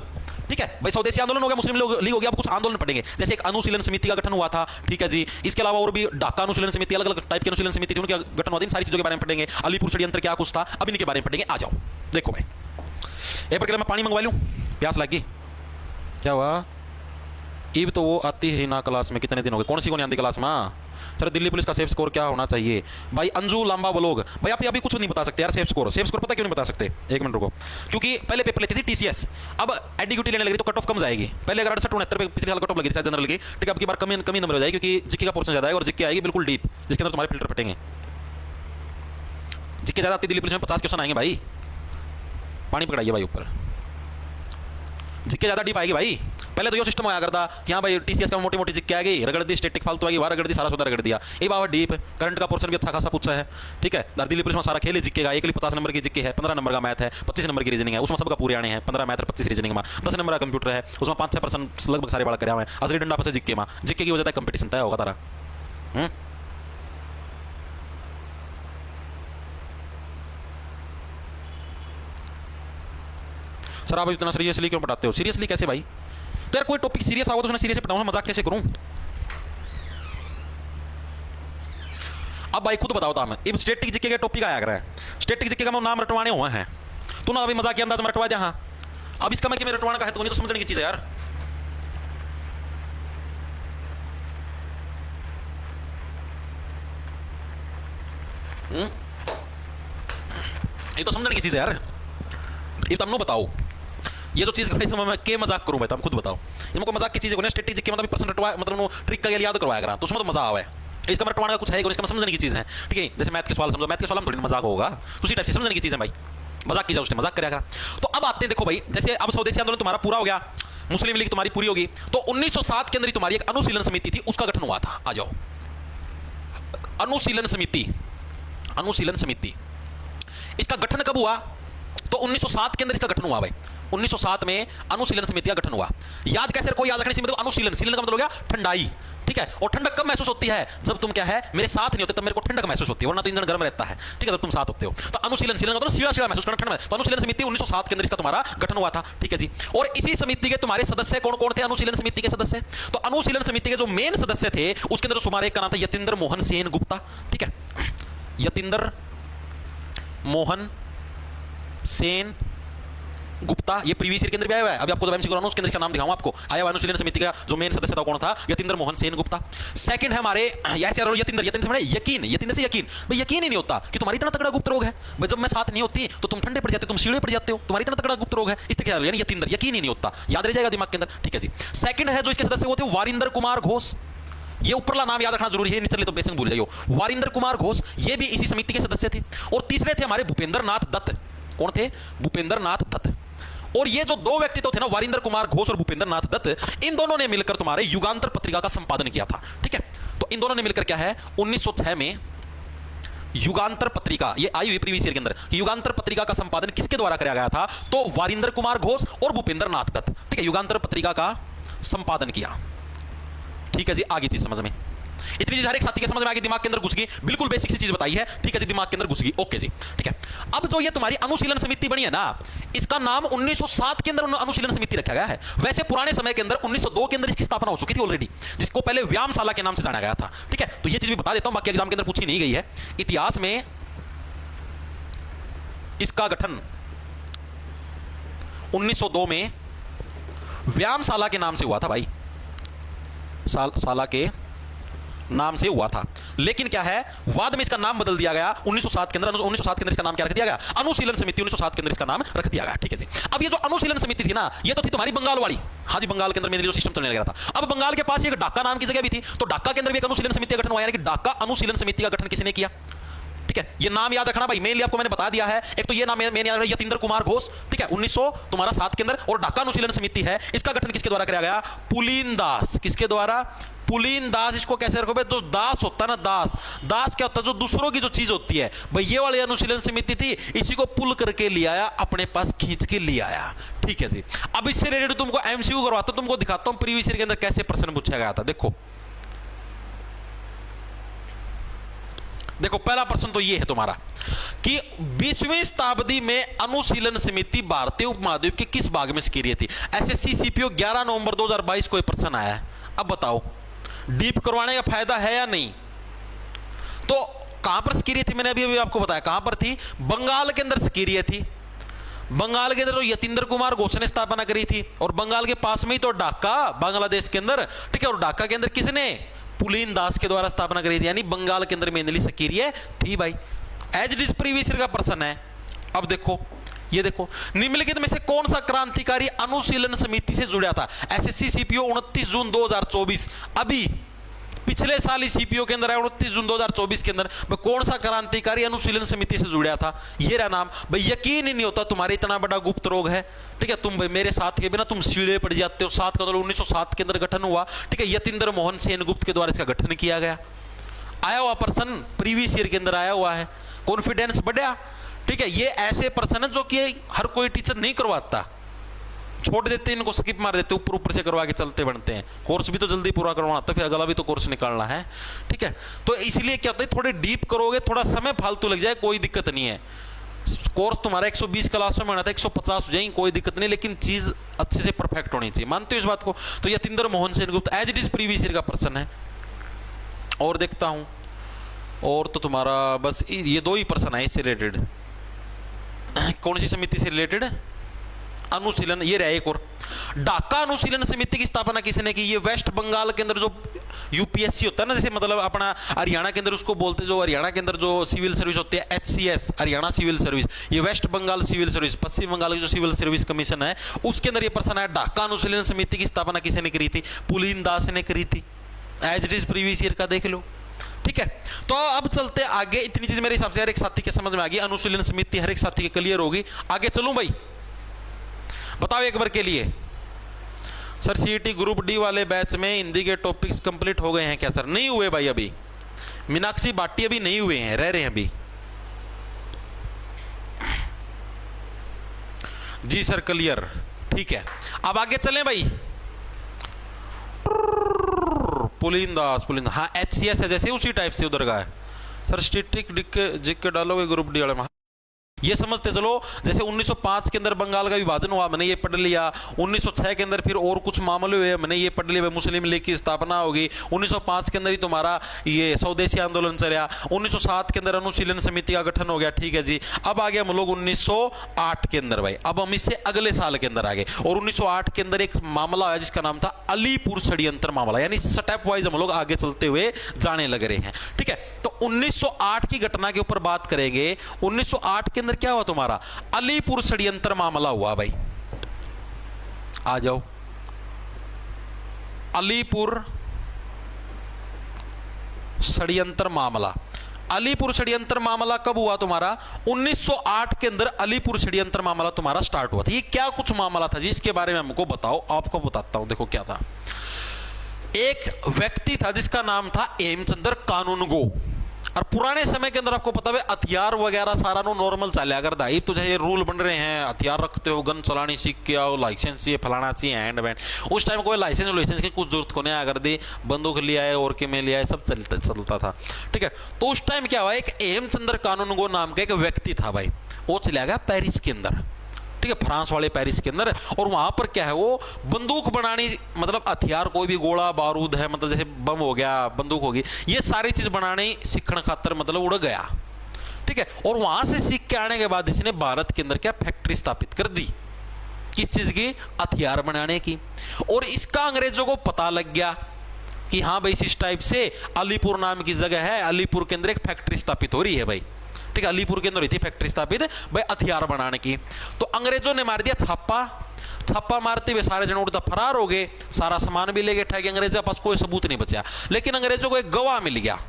ठीक है भाई। स्वदेशी आंदोलन हो गया, मुस्लिम लीग हो गया, अब कुछ आंदोलन पढ़ेंगे। जैसे एक अनुशीलन समिति का गठन हुआ था, ठीक है जी। इसके अलावा और भी ढाका अनुशीलन समिति, अलग अलग टाइप की अनुशीलन समिति थी, उनका गठन हुआ था। इन सारी चीजों के बारे में पढ़ेंगे। अलीपुर षड्यंत्र क्या कुछ था, अब इनके बारे में पढ़ेंगे। आ जाओ देखो भाई, एक बार के लिए मैं पानी मंगवा लूं, प्यास लगी। क्या हुआ? ईब तो वो आती ही ना क्लास में, कितने दिन हो गए, कौन सी को नहीं आती क्लास में। चलो दिल्ली पुलिस का सेफ स्कोर क्या होना चाहिए भाई, अंजू लांबा ब्लोग। भाई आप अभी कुछ नहीं बता सकते यार, सेफ स्कोर पता क्यों नहीं बता सकते, एक मिनट रुको। क्योंकि पहले पेपर लेती थी टीसीएस, अब एडीक्यूटी लेने लगी तो कट ऑफ कम जाएगी। पहले अगर 68 पे पिछले साल कट ऑफ लगी थी जनरल की, ठीक है, अब की बार कमी नंबर हो जाएगी क्योंकि जीके का पोर्शन ज्यादा है और जीके आएगी बिल्कुल डीप, जिसके अंदर तुम्हारे फिल्टर फटेंगे। जीके ज्यादा आती दिल्ली पुलिस में 50 क्वेश्चन आएंगे भाई, पानी पकड़ाइए भाई ऊपर, जीके ज्यादा डीप आएगी भाई। पहले तो ये सिस्टम आया करता कि हाँ भाई टीसीएस का मोटी मोटी जिक्के आ गई, रगड़ दी, स्टैटिक फालतू आ गई, वहाँ रगड़ दी, सारा सौदा रगड़ दिया। ये बाबा डीप करंट का पोर्शन भी अच्छा खासा पूछा है, ठीक है। दिल्ली पुलिस में सारा खेल ही जिक्के का, एक 50 नंबर की जिक्के है, 15 नंबर का मैथ है, 25 नंबर की रीजनिंग है, उसमें सबका पूरे आने हैं, 15 मैथ और 25 रीजनिंग में, 10 नंबर का कंप्यूटर है, उसमें 5-6% लगभग सारे बड़ा कराया है, असली डंडा आपस जिक्के में, जिक्के की वजह से कंपटीशन तय होगा तारा। सर आप इतना सीरियसली क्यों पढ़ाते हो, सीरियसली कैसे भाई, तो यार कोई टॉपिक सीरियस आओ तो उसने सीरियस पढ़ाऊं, मजाक कैसे करूं। अब भाई खुद बताओ था, अब स्टैटिक जीके के टॉपिक आया कर है, स्टैटिक जीके का मैं नाम रटवाने हुआ है, तू ना अभी मजाक के अंदाज में रटवा दे। हाँ अब इसका मैं रटवाना का है तो नहीं, तो समझने की चीज है यार। ये तो समझने की चीज है यार, ये तो हमने बताओ, ये तो चीज भाई मैं के मजाक करूं भाई, तुम खुद बताओ, ये मुझको मजाक की चीज को स्टैटिक जीके मतलब परसेंट रटवा, मतलब ट्रिक का याद करवाया करा, तो उसमें तो मजा आवे, इसका रटवाने का कुछ है, इसका समझने की चीज है, ठीक है। जैसे मैथ के सवाल समझो, मैथ के सवाल में थोड़ी मजाक होगा, उसी टाइप से समझने की चीज है भाई, मजाक की जाओ उसने मजाक करेगा। तो अब आते हैं, देखो भाई, जैसे अब स्वदेशी आंदोलन तुम्हारा पूरा हो गया, मुस्लिम लीग तुम्हारी पूरी होगी, तो 1907 के अंदर तुम्हारी एक अनुशीलन समिति थी, उसका गठन हुआ था। आ जाओ, अनुशीलन समिति, अनुशीलन समिति, इसका गठन कब हुआ, तो 1907 के अंदर इसका गठन हुआ भाई, 1907 में अनुशीलन समिति का गठन हुआ। याद कैसे रखो, याद रखने से मतलब अनुशीलन, शीलन का मतलब हो गया ठंडाई, ठीक है। और ठंडक कब महसूस होती है, जब तुम क्या है मेरे साथ नहीं होते, तब मेरे को ठंडक महसूस होती है, वरना तो इंजन गर्म रहता है, ठीक है, जब तुम साथ होते हो। तो अनुशीलन, शीलन का मतलब सीधा सीधा महसूस करना ठंड में, तो अनुशीलन समिति 1907 के अंदर इसका तुम्हारा गठन हुआ था, ठीक है जी। और इसी समिति के तुम्हारे सदस्य कौन कौन थे, अनुशीलन समिति के सदस्य, तो अनुशीलन समिति के जो मेन सदस्य थे उसके अंदर तुम्हारे एक का नाम था यतीन्द्र मोहन सेन गुप्ता, ठीक है, यतीन्द्र मोहन सेन गुप्ता, ये प्रीवियस ईयर के अंदर भी आया हुआ है, अभी आपको जब एमसीक्यू कराऊंगा उसके अंदर इसका नाम दिखाऊंगा आपको, आया हुआ अनुशीलन समिति का जो मेन सदस्य था कौन था, यतीन्द्र मोहन सेन गुप्ता। सेकंड है हमारे ऐसे यतीन्द्र, यतीन्द्र से यकीन, यतीन्द्र से यकीन, भाई यकीन ही नहीं होता कि तुम्हारी इतना तगड़ा गुप्त रोग है, भाई जब मैं साथ नहीं होती तो तुम ठंडे पड़ जाते हो, तुम शीड़े पड़ जाते हो, तुम्हारी इतना तगड़ा गुप्त रोग है, इस तरह यानी यतीन्द्र, यकीन ही नहीं होता, याद रह जाएगा दिमाग के अंदर, ठीक है जी। सेकंड है जो इसके सदस्य वो थे वारिंदर कुमार घोष, ये ऊपरला नाम याद रखना जरूरी है, निचले तो बेसिक भूल जाइयो, वारिंदर कुमार घोष, ये भी इसी समिति के सदस्य थे। और तीसरे थे हमारे भूपेंद्र नाथ दत्त, कौन थे, भूपेंद्र नाथ दत्त। और ये जो दो व्यक्तित्व थे ना, वारिंदर कुमार घोष और भूपेंद्र नाथ दत्त, इन दोनों ने मिलकर तुम्हारे युगांतर पत्रिका का संपादन किया था, ठीक है। तो इन दोनों ने मिलकर क्या है 1906 में युगांतर पत्रिका, ये आई हुई प्रीवियस ईयर के अंदर, युगांतर पत्रिका का संपादन किसके द्वारा किया गया था, तो वारिंदर कुमार घोष और भूपेंद्र नाथ दत्त, ठीक है, युगांतर पत्रिका का संपादन किया, ठीक है जी। आगे चीज समझ में, इतनी चीज हर एक साथी के समझ में आ गई, दिमाग के अंदर घुस गई, बिल्कुल बेसिक सी चीज बताई है, ठीक है जी, दिमाग के अंदर घुस गई, ओके जी, ठीक है। अब जो ये तुम्हारी अनुशीलन समिति बनी है ना, इसका नाम 1907 के अंदर अनुशीलन समिति रखा गया है। वैसे पुराने समय के अंदर 1902 के अंदर इसकी स्थापना हो चुकी थी ऑलरेडी, जिसको पहले व्यायामशाला के नाम से जाना गया था, ठीक है। तो ये चीज भी बता देता हूं, बाकी एग्जाम के अंदर पूछी नहीं गई है। इतिहास में इसका गठन 1902 में व्यायामशाला के नाम से हुआ था भाई, शाला के नाम से हुआ था, लेकिन क्या है बाद में इसका नाम बदल दिया गया 1907 के अंदर, 1907 के अंदर इसका नाम क्या रख दिया गया, अनुशीलन समिति, 1907 के अंदर इसका नाम रख दिया गया, ठीक है जी। अब ये जो अनुशीलन समिति थी ना, ये तो थी तुम्हारी बंगाल वाली, हाँ जी, बंगाल के अंदर मेरे जो सिस्टम चलने लगा था। अब बंगाल के पास एक ढाका नाम की जगह भी थी, तो ढाका के अंदर भी एक अनुशीलन समिति का गठन हुआ, यानी कि ढाका अनुशीलन समिति का गठन किसने किया, ठीक है। ये नाम याद रखना भाई, मेनली आपको मैंने बता दिया है, एक तो ये नाम मैंने याद रखा यतीन्द्र कुमार घोष, ठीक है, 1907 के अंदर, और ढाका अनुशीलन समिति है, इसका गठन किसके द्वारा किया गया, पुलीन दास, किसके द्वारा, पुलीन दास। इसको कैसे रखो भाई, जो दास होता है ना, दास, दास क्या होता है, जो दूसरों की जो चीज होती है भाई, ये वाली अनुशीलन समिति थी, इसी को पुल करके ले आया, अपने पास खींच के ले आया, ठीक है जी। अब इससे रिलेटेड तुमको एमसीक्यू करवाता हूं, तुमको दिखाता हूं प्रीवियस ईयर के अंदर कैसे प्रश्न पूछा गया था। देखो देखो, पहला प्रश्न तो ये है तुम्हारा कि 20वीं शताब्दी में अनुशीलन समिति भारतीय उपमहाद्वीप के किस भाग में सक्रिय थी। एसएससी सीपीओ 11 नवंबर 2022 को यह प्रश्न आया है। अब बताओ डीप करवाने का फायदा है या नहीं, तो कहां पर सक्रिय थी, मैंने अभी आपको बताया कहां पर थी, बंगाल के अंदर सक्रिय थी, बंगाल के अंदर तो यतीन्द्र कुमार घोष ने स्थापना करी थी, और बंगाल के पास में ही तो ढाका बांग्लादेश के अंदर, ठीक है, और ढाका के अंदर किसने, पुलिन दास के द्वारा स्थापना करी थी, यानी बंगाल के अंदर मेनली सक्रिय थी भाई। As it is previous year का प्रश्न है। अब देखो, ये देखो, निम्नलिखित में से कौन सा क्रांतिकारी अनुशीलन समिति से जुड़ा था। एसएससी सीपीओ 29 जून 2024, अभी पिछले साल ही सीपीओ के अंदर है 29 जून 2024 के अंदर, भाई कौन सा क्रांतिकारी अनुशीलन समिति से जुड़ा था, ये रहा नाम। भाई यकीन ही नहीं होता तुम्हारे इतना बड़ा गुप्त रोग है, ठीक है, तुम भाई मेरे साथ के बिना तुम सीढ़े पड़ जाते हो। 7 का तो 1907 के अंदर गठन हुआ, ठीक है, यतीन्द्र मोहन सेनगुप्त के द्वारा इसका गठन किया गया। आया हुआ प्रश्न प्रीवियस ईयर के अंदर आया हुआ है, कॉन्फिडेंस बढ़ा, ठीक है। ये ऐसे प्रश्न है जो कि हर कोई टीचर नहीं करवाता, छोड़ देते हैं, इनको स्किप मार देते, ऊपर ऊपर से करवा के चलते बनते हैं। कोर्स भी तो जल्दी पूरा करवाना था, फिर अगला भी तो कोर्स निकालना है, ठीक है। तो इसलिए क्या होता है, थोड़े डीप करोगे, थोड़ा समय फालतू लग जाए, कोई दिक्कत नहीं है। कोर्स तुम्हारा 120 क्लास में होना था, 150 हो जाएंगे, कोई दिक्कत नहीं, लेकिन चीज अच्छे से परफेक्ट होनी चाहिए। मानते हो इस बात को। तो Yatindra Mohan Sengupta as it is previous year का प्रश्न है। और देखता हूं, और तो तुम्हारा बस ये 2 ही प्रश्न है इससे रिलेटेड। कौन सी समिति से रिलेटेड, अनुशीलन, ये रहा एक और, ढाका अनुशीलन समिति की स्थापना किसने की। ये वेस्ट बंगाल के अंदर जो यूपीएससी होता है ना, जैसे मतलब अपना हरियाणा के अंदर उसको बोलते, जो हरियाणा के अंदर जो सिविल सर्विस होती है, एचसीएस, हरियाणा सिविल सर्विस, ये वेस्ट बंगाल सिविल सर्विस, पश्चिम बंगाल की जो सिविल सर्विस कमीशन है, उसके अंदर ये प्रश्न है, ढाका अनुशीलन समिति की स्थापना किसने करी थी, पुलिन दास ने करी थी। As it is previous year का देख लो, ठीक है। तो अब चलते आगे, इतनी चीज मेरे हिसाब से हर एक साथी के समझ में आ गई, अनुशीलन समिति हर एक साथी के क्लियर होगी। आगे चलूं भाई, बताओ एक बार के लिए, सर सीईटी ग्रुप डी वाले बैच में हिंदी के टॉपिक्स कंप्लीट हो गए हैं क्या। सर नहीं हुए भाई, अभी मीनाक्षी बाटी अभी नहीं हुए हैं, रह रहे हैं अभी। जी सर क्लियर, ठीक है। अब आगे चलें भाई, पुलिन दास, हाँ एचसीएस है जैसे उसी टाइप से उधर का है। सर स्टैटिक जिक के डालोगे ग्रुप डी वाले में, ये समझते चलो, जैसे 1905 के अंदर बंगाल का विभाजन हुआ, मैंने ये पढ़ लिया। 1906 के अंदर फिर और कुछ मामले हुए, मैंने ये पढ़ लिया, मुस्लिम लीग की स्थापना होगी। 1905 के अंदर ही तुम्हारा ये स्वदेशी आंदोलन चला। 1907 के अंदर अनुशीलन समिति का गठन हो गया, ठीक है जी। अब आ गए हम लोग 1908 के अंदर भाई, अब हम इससे अगले साल के अंदर आ गए, और 1908 के अंदर एक मामला आया जिसका नाम था अलीपुर षड्यंत्र मामला, यानी स्टेप वाइज हम लोग आगे चलते हुए जाने लग रहे हैं, ठीक है। तो 1908 की घटना के ऊपर बात करेंगे। 1908 के अंदर क्या हुआ तुम्हारा, अलीपुर षड्यंत्र मामला हुआ भाई। आ जाओ, अलीपुर षड्यंत्र मामला। अलीपुर षड्यंत्र मामला कब हुआ तुम्हारा, 1908 के अंदर अलीपुर षड्यंत्र मामला तुम्हारा स्टार्ट हुआ था। ये क्या कुछ मामला था जी, इसके बारे में हमको बताओ, आपको बताता हूं। देखो क्या था, एक व्यक्ति था जिसका नाम था हेमचंद्र कानूनगो, और पुराने समय के अंदर आपको पता है हथियार वगैरह सारा नो नॉर्मल चला करता है। तो जैसे रूल बन रहे हैं, हथियार रखते हो, गन चलानी सीख के आओ, लाइसेंस चाहिए, फलाना चाहिए, हैंड बैंड। उस टाइम कोई लाइसेंस की कुछ जरूरत को नहीं आया कर दी, बंदूक ले आए और के में ले आए, सब चलता था, ठीक है। तो उस टाइम क्या हुआ, एक हेमचंद्र कानूनगो नाम का एक व्यक्ति था भाई, वो चला गया पेरिस के अंदर, ठीक है, फ्रांस वाले पेरिस के अंदर। और वहां पर क्या है, वो बंदूक बनानी, मतलब हथियार कोई भी गोला बारूद है, मतलब जैसे बम हो गया, बंदूक होगी, ये सारी चीज बनाने सीखने खातर मतलब उड़ गया, ठीक है। और वहां से सीख के आने के बाद इसने भारत के अंदर क्या फैक्ट्री स्थापित कर दी, किस चीज की, हथियार बनाने की। और इसका अंग्रेजों को पता लग गया कि हाँ भाई इस टाइप से अलीपुर नाम की जगह है, अलीपुर के अंदर एक फैक्ट्री स्थापित हो रही है भाई, ठीक है। अलीपुर के अंदर हुई थी फैक्ट्री स्थापित भाई हथियार बनाने की। तो अंग्रेजों ने मार दिया छापा, छापा मारते हुए सारे जन उड़ता फरार हो गए, सारा सामान भी ले गए ठग, अंग्रेजों के पास कोई सबूत नहीं बचा। लेकिन अंग्रेजों को एक गवाह मिल गया,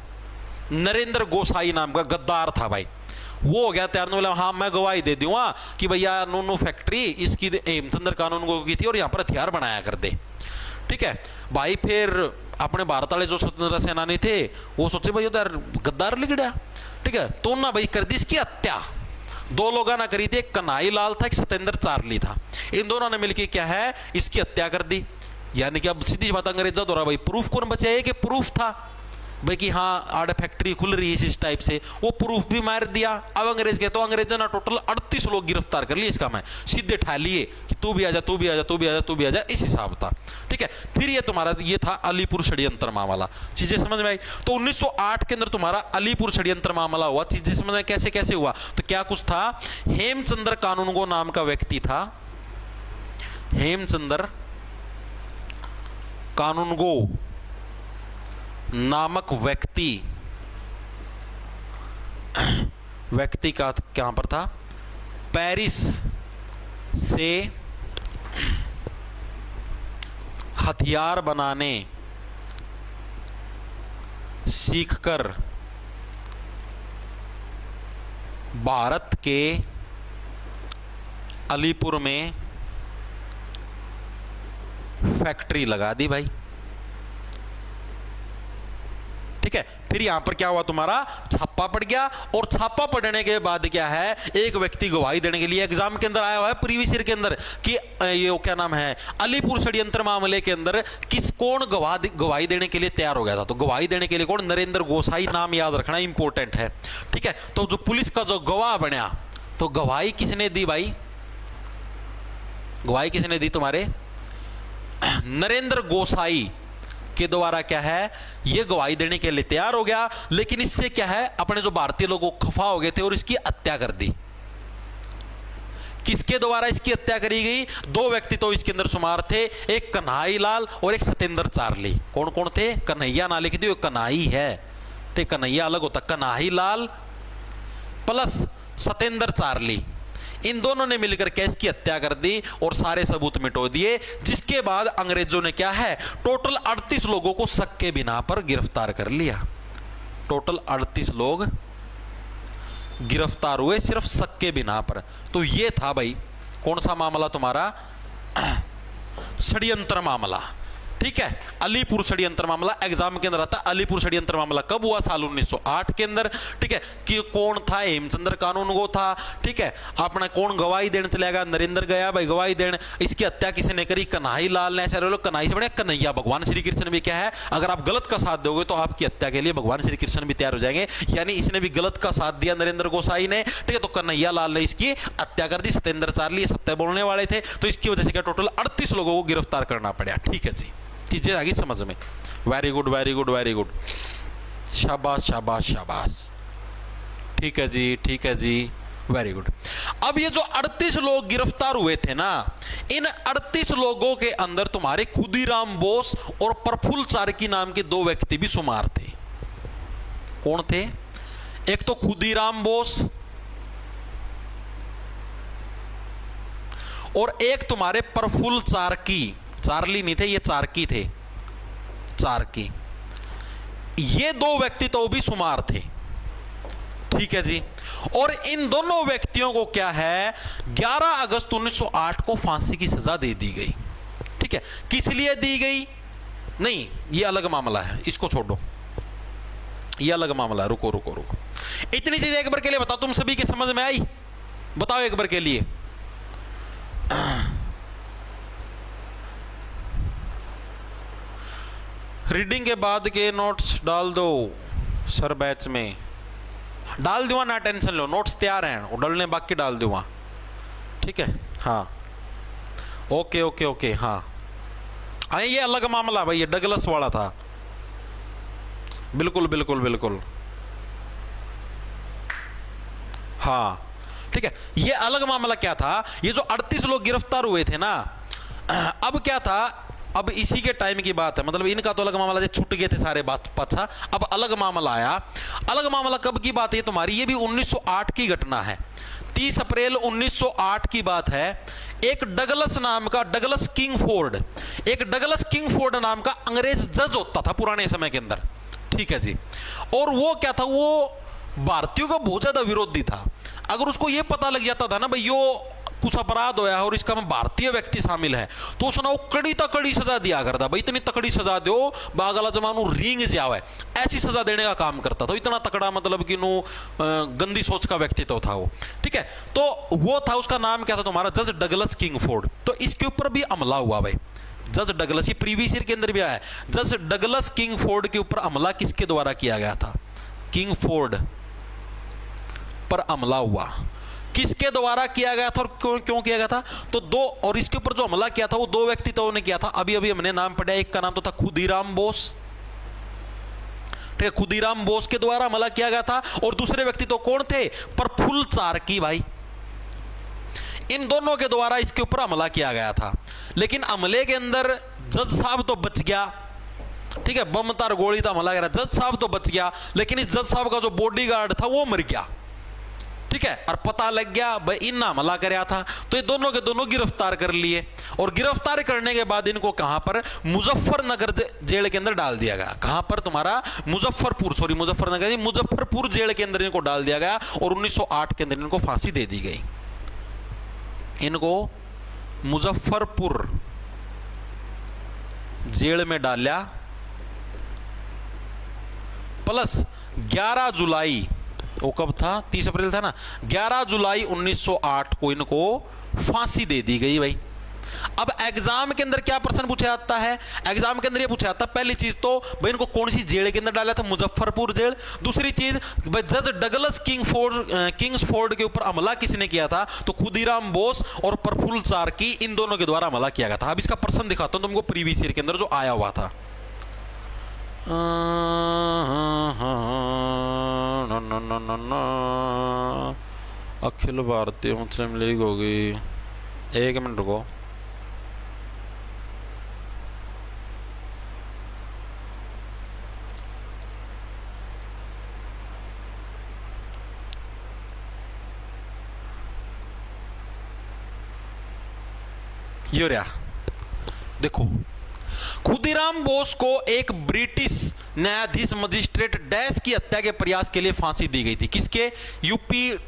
नरेंद्र गोसाई नाम का गद्दार था भाई, वो हो गया तैयार, बोला हाँ मैं गवाही दे दूंगा कि भैया नूनू फैक्ट्री इसकी हेमचंद्र कानूनगो की थी और यहाँ पर हथियार बनाया कर दे, ठीक है भाई। फिर अपने भारत वाले जो स्वतंत्रता सेनानी थे वो सोचे भाई यार गद्दार लिख गया, ठीक है। तो ना भाई कर दी इसकी हत्या। 2 लोगों ने करी थी, एक कन्हई लाल था, एक सत्येंद्र चार्ली था। इन दोनों ने मिलकर क्या है, इसकी हत्या कर दी। यानी कि अब सीधी बात अंग्रेजों द्वारा भाई प्रूफ कौन बचा है कि प्रूफ था, भाई कि हाँ आड़ फैक्ट्री खुल रही है इस टाइप से, वो प्रूफ भी मार दिया। अब अंग्रेज के तो अंग्रेजों ने टोटल 38 लोग गिरफ्तार कर लिए, इसका मैं सीधे ठा लिए कि तू भी आजा, तू भी आजा, तू भी आजा, तू भी आजा, इस हिसाब था। ठीक है, फिर ये तुम्हारा ये था अलीपुर षड्यंत्र मामला। चीजें समझ में आई? तो 1908 के अंदर तुम्हारा अलीपुर षड्यंत्र मामला हुआ। चीजें समझ में कैसे कैसे हुआ? तो क्या कुछ था, हेमचंद्र कानूनगो नाम का व्यक्ति था, हेमचंद्र कानूनगो नामक व्यक्ति का कहां पर था, पेरिस से हथियार बनाने सीखकर भारत के अलीपुर में फैक्ट्री लगा दी भाई। ठीक है, फिर यहां पर क्या हुआ, तुम्हारा छापा पड़ गया, और छापा पड़ने के बाद क्या है, एक व्यक्ति गवाही देने के लिए एग्जाम के अंदर आया हुआ है प्रीवियस ईयर के अंदर कि ये क्या नाम है, अलीपुर षड्यंत्र मामले के अंदर कौन गवाही देने के लिए तैयार हो गया था। तो गवाही देने के लिए कौन, नरेंद्र गोसाई, नाम याद रखना इंपॉर्टेंट है। ठीक है, तो जो पुलिस का जो गवाह बना, तो गवाही किसने दी भाई, गवाही किसने दी, तुम्हारे नरेंद्र गोसाई के द्वारा क्या है, ये गवाही देने के लिए तैयार हो गया। लेकिन इससे क्या है, अपने जो भारतीय लोगों को खफा हो गए थे और इसकी हत्या कर दी। किसके द्वारा इसकी हत्या करी गई? दो व्यक्ति तो इसके अंदर शुमार थे, एक कन्हई लाल और एक सत्येंद्र चार्ली। कौन कौन थे? कन्हैया ना लिखी थी, कन्हई है, ठीक, कन्हैया अलग होता, कन्हई लाल प्लस सत्येंद्र चार्ली, इन दोनों ने मिलकर केस की हत्या कर दी और सारे सबूत मिटो दिए। जिसके बाद अंग्रेजों ने क्या है, टोटल 38 लोगों को शक के बिना पर गिरफ्तार कर लिया। टोटल 38 लोग गिरफ्तार हुए सिर्फ शक के बिना पर। तो ये था भाई कौन सा मामला, तुम्हारा षड्यंत्र मामला। ठीक है, अलीपुर षड्यंत्र मामला एग्जाम के अंदर आता है। अलीपुर षड्यंत्र मामला कब हुआ? साल 1908 के अंदर। ठीक है, कि कौन था? हेमचंद्र कानूनगो था। ठीक है, अपना कौन गवाही देने चलेगा? नरेंद्र गया भाई गवाही देने। इसकी हत्या किसने करी? कन्हई लाल ने। ऐसे लोग कन्हई से बने कन्हैया। भगवान श्री कृष्ण भी क्या है, अगर आप गलत का साथ दोगे तो आपकी हत्या के लिए भगवान श्री कृष्ण भी तैयार हो जाएंगे। यानी इसने भी गलत का साथ दिया नरेंद्र गोसाई ने। ठीक है, तो कन्हैया लाल ने इसकी हत्या कर दी। सत्येंद्र चार्ली सत्य बोलने वाले थे, तो इसकी वजह से क्या टोटल 38 लोगों को गिरफ्तार करना पड़ा। ठीक है जी, चीजें आ गई समझ में। Very good very good very good, शाबाश शाबाश शाबाश। ठीक है जी, ठीक है जी, वेरी गुड। अब ये जो 38 लोग गिरफ्तार हुए थे ना, इन 38 लोगों के अंदर तुम्हारे खुदीराम बोस और प्रफुल्ल चारकी नाम के दो व्यक्ति भी शुमार थे। कौन थे? एक तो खुदीराम बोस और एक तुम्हारे प्रफुल्ल चारकी। चार्ली नहीं थे, ये चारकी थे, चारकी। ये दो व्यक्ति तो भी शुमार थे। ठीक है जी, और इन दोनों व्यक्तियों को क्या है, 11 अगस्त 1908 को फांसी की सजा दे दी गई। ठीक है, किस लिए दी गई? नहीं, ये अलग मामला है, इसको छोड़ो, ये अलग मामला है। रुको रुको रुको, इतनी चीज एक बार के लिए बताओ, तुम सभी की समझ में आई? बताओ एक बार के लिए। रीडिंग के बाद के नोट्स डाल दो सर, बैच में डाल दूंगा ना, टेंशन लो, नोट्स तैयार हैं, वो डालने बाकी डाल दूंगा। ठीक है, हाँ, ओके ओके ओके, हाँ। ये अलग मामला भाई, ये डगलस वाला था। बिल्कुल बिल्कुल बिल्कुल, हाँ ठीक है। ये अलग मामला क्या था, ये जो 38 लोग गिरफ्तार हुए थे ना, अब क्या था, अब इसी के टाइम की बात है, मतलब इनका तो अलग मामला, छूट गए थे सारे बात पाछा, अब अलग मामला आया। अलग मामला कब की बात है तुम्हारी, ये भी 1908 की घटना है। 30 अप्रैल 1908 की बात है। एक डगलस नाम का, डगलस किंगफोर्ड, एक डगलस किंगफोर्ड नाम का अंग्रेज जज होता था पुराने समय के अंदर। ठीक है जी, और वो क्या था, वो भारतीयों का बहुत ज्यादा विरोधी था। अगर उसको ये पता लग जाता था ना भाई यो कुछ अपराध होया और इसका में भारतीय व्यक्ति शामिल है, तो उसने वो कड़ी तकड़ी सजा दिया करता भाई, इतनी तकड़ी सजा दो बागला जमानू रिंग जावे, ऐसी सजा देने का काम करता था। इतना तकड़ा, मतलब कि नो गंदी सोच का व्यक्तित्व था वो। ठीक है, तो वो था, उसका नाम क्या था तुम्हारा, जज डगलस किंगफोर्ड। तो इसके ऊपर भी हमला हुआ भाई, जज डगलस, ये प्रीवियस ईयर के अंदर भी आया है। जज डगलस किंगफोर्ड के ऊपर हमला किसके द्वारा किया गया था? किंगफोर्ड पर हमला हुआ किसके द्वारा किया गया था और क्यों किया गया था? तो दो, और इसके ऊपर जो हमला किया था वो दो व्यक्तित्वों ने किया था। अभी अभी हमने नाम पढ़ा, एक का नाम तो था खुदीराम बोस, ठीक है, खुदीराम बोस के द्वारा हमला किया गया था। और दूसरे व्यक्तित्व कौन थे? प्रफुल्ल चारकी भाई, इन दोनों के द्वारा इसके ऊपर हमला किया गया था। लेकिन हमले के अंदर जज साहब तो बच गया, ठीक है, बम तार गोली था हमला करा, जज साहब तो बच गया, लेकिन इस जज साहब का जो बॉडीगार्ड था वो मर गया, ठीक है। और पता लग गया भाई इन हमला कराया था, तो ये दोनों के दोनों गिरफ्तार कर लिए। और गिरफ्तार करने के बाद इनको कहां पर? मुजफ्फरनगर जेल के अंदर डाल दिया गया। कहां पर? तुम्हारा मुजफ्फरपुर जेल के अंदर इनको डाल दिया गया। और 1908 के अंदर इनको फांसी दे दी गई। इनको मुजफ्फरपुर जेल में डाला, प्लस 11 जुलाई, वो कब था? 30 अप्रैल था ना, 11 जुलाई 1908 को इनको फांसी दे दी गई भाई। अब एग्जाम के अंदर क्या प्रश्न पूछा जाता है? एग्जाम के अंदर ये पूछा जाता है, पहली चीज तो भाई इनको कौन सी जेल के अंदर डाला था? मुजफ्फरपुर जेल। दूसरी चीज भाई जज डगलस किंग्सफोर्ड के ऊपर हमला किसने किया था? तो खुदीराम बोस और प्रफुल्ल चारकी, इन दोनों के द्वारा हमला किया गया था। अब इसका प्रश्न दिखाता हूं तुमको प्रीवियस ईयर के अंदर जो आया हुआ था। अखिल भारतीय मुस्लिम लीग होगी, एक मिनट रुको, ये रहा देखो, खुदीराम बोस को एक ब्रिटिश न्यायाधीश मजिस्ट्रेट डैश की हत्या के प्रयास के लिए फांसी दी गई थी। किसके? यूपी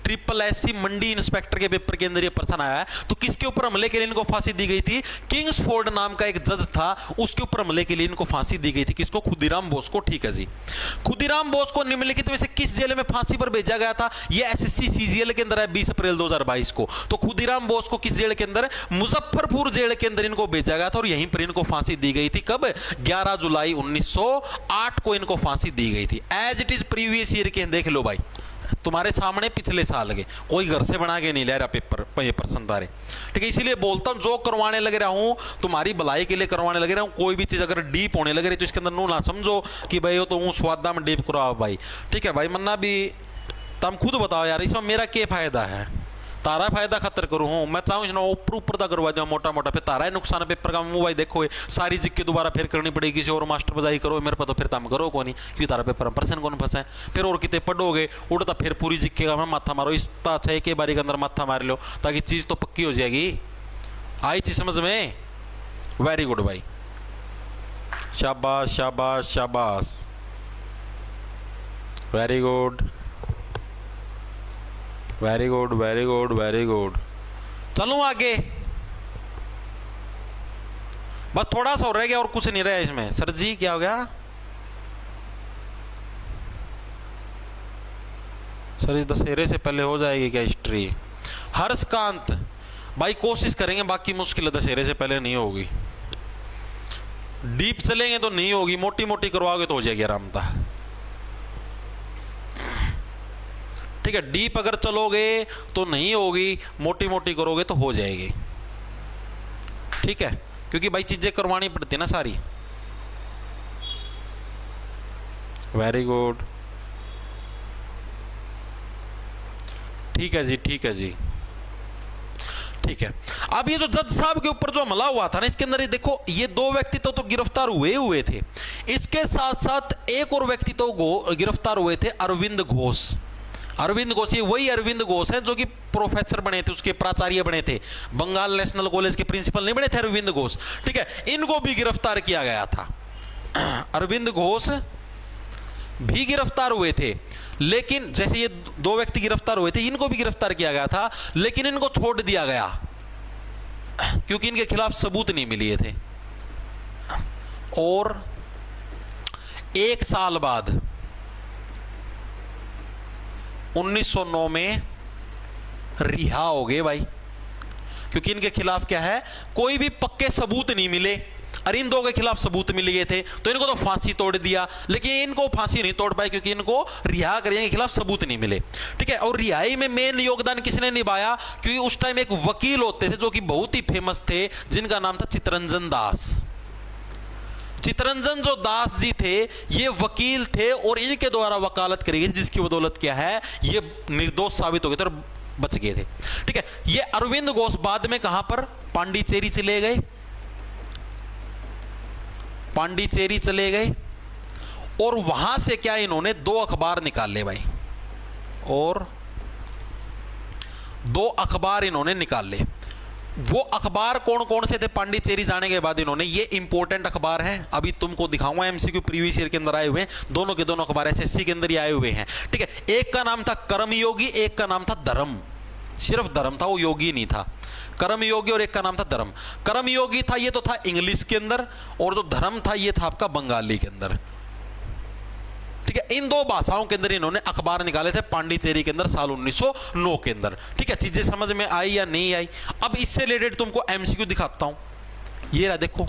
SSC मंडी इंस्पेक्टर के पेपर के अंदर ये प्रश्न आया है। तो किसके ऊपर हमले के लिए इनको फांसी दी गई थी? किंग्सफोर्ड नाम का एक जज था, उसके ऊपर हमले के लिए इनको फांसी दी गई थी। किसको? खुदीराम बोस को, ठीक है जी। खुदीराम बोस को निम्नलिखित में से किस जेल में फांसी पर भेजा गया था? ये SSC CGL के अंदर है 20 अप्रैल 2022 को। तो खुदीराम बोस को किस जेल के अंदर? मुजफ्फरपुर जेल के अंदर इनको भेजा गया था और यहीं पर इनको फांसी दी गई थी। कब? 11 जुलाई 1908 को इनको फांसी दी गई थी। As it is previous year के, देख लो भाई तुम्हारे सामने पिछले साल के, कोई घर से बना के नहीं ले रहा पेपर, ये प्रश्न तारे, ठीक है। इसीलिए बोलता हूं जो करवाने लग रहा हूं तुम्हारी भलाई के लिए करवाने लग रहा हूं। कोई भी चीज अगर डीप होने लग रही तो इसके अंदर नो ना समझो कि भाई वो तो हूं स्वादा में डीप कराओ भाई, ठीक है भाई। मन्ना भी तुम खुद बताओ यार, इसमें मेरा क्या फायदा है? तारा फायदा खतर करूँ हूँ मैं चाहूँ इसने ऊपर ऊपर तक करवा दूँ मोटा मोटा, फिर तारा ही नुकसान पेपर का मुंह भाई देखो सारी जिक के दोबारा फिर करनी पड़ेगी, किसी और मास्टर बजाई करो मेरे पर तो फिर तुम करो को नहीं, क्योंकि तारा पेपर में पर्सन कौन फंसा है, फिर और कितने पढ़ोगे उड़ता फिर पूरी जिक्के का मैं माथा मारो, इस अच्छा एक बारी के अंदर माथा मार लो ताकि चीज़ तो पक्की हो जाएगी। आई चीज समझ में? वेरी गुड भाई, शाबाश शाबाश शाबाश, very good very good very good very good. चलूं आगे, बस थोड़ा सा रह गया और कुछ नहीं रहा इसमें। सर जी क्या हो गया? सर इस दशहरे से पहले हो जाएगी क्या हिस्ट्री? हर्षकांत भाई कोशिश करेंगे, बाकी मुश्किल दशहरे से पहले नहीं होगी। डीप चलेंगे तो नहीं होगी, मोटी मोटी करवाओगे तो हो जाएगी आरामता, ठीक है। डीप अगर चलोगे तो नहीं होगी, मोटी मोटी करोगे तो हो जाएगी, ठीक है, क्योंकि भाई चीजें करवानी पड़ती है ना सारी। वेरी गुड, ठीक है जी ठीक है जी ठीक है। अब ये जो जज साहब के ऊपर जो हमला हुआ था ना, इसके अंदर ये देखो ये दो व्यक्ति तो गिरफ्तार हुए थे, इसके साथ साथ एक और व्यक्ति तो गिरफ्तार हुए थे, अरविंद घोष। अरविंद घोष ये वही अरविंद घोष है जो कि प्रोफेसर बने थे, उसके प्राचार्य बने थे, बंगाल नेशनल कॉलेज के प्रिंसिपल नहीं बने थे अरविंद घोष, ठीक है। इनको भी गिरफ्तार किया गया था, अरविंद घोष भी गिरफ्तार हुए थे, लेकिन जैसे ये दो व्यक्ति गिरफ्तार हुए थे इनको भी गिरफ्तार किया गया था, लेकिन इनको छोड़ दिया गया क्योंकि इनके खिलाफ सबूत नहीं मिले थे। और एक साल बाद 1909 में रिहा हो गए भाई, क्योंकि इनके खिलाफ क्या है, कोई भी पक्के सबूत नहीं मिले, और इन दो के खिलाफ सबूत मिल गए थे तो इनको तो फांसी तोड़ दिया, लेकिन इनको फांसी नहीं तोड़ पाए क्योंकि इनको रिहा करने के खिलाफ सबूत नहीं मिले। ठीक है, और रिहाई में मेन योगदान किसने निभाया? क्योंकि उस टाइम एक वकील होते थे जो कि बहुत ही फेमस थे, जिनका नाम था चित्तरंजन दास। चित्तरंजन जो दास जी थे ये वकील थे और इनके द्वारा वकालत करी गई, जिसकी बदौलत क्या है ये निर्दोष साबित हो गए थे और बच गए थे। ठीक है, ये अरविंद घोष बाद में कहां पर? पांडिचेरी चले गए, पांडिचेरी चले गए और वहां से क्या इन्होंने 2 अखबार निकाले भाई, और 2 अखबार इन्होंने निकाले। वो अखबार कौन कौन से थे? पांडिचेरी जाने के बाद इन्होंने, ये इंपॉर्टेंट अखबार है, अभी तुमको दिखाऊंगा, एमसीक्यू प्रीवियस ईयर के अंदर आए हुए हैं, दोनों के दोनों अखबार एसएससी के अंदर ही आए हुए हैं। ठीक है, एक का नाम था कर्मयोगी, एक का नाम था धर्म, सिर्फ धर्म था, वो योगी नहीं था। कर्मयोगी और एक का नाम था धर्म। कर्मयोगी था ये तो था इंग्लिश के अंदर, और जो धर्म था ये था आपका बंगाली के अंदर। ठीक है, इन 2 भाषाओं के अंदर इन्होंने अखबार निकाले थे पांडिचेरी के अंदर साल 1909 के अंदर। ठीक है, चीजें समझ में आई या नहीं आई? अब इससे रिलेटेड तुमको एमसीक्यू दिखाता हूं, ये रहा देखो,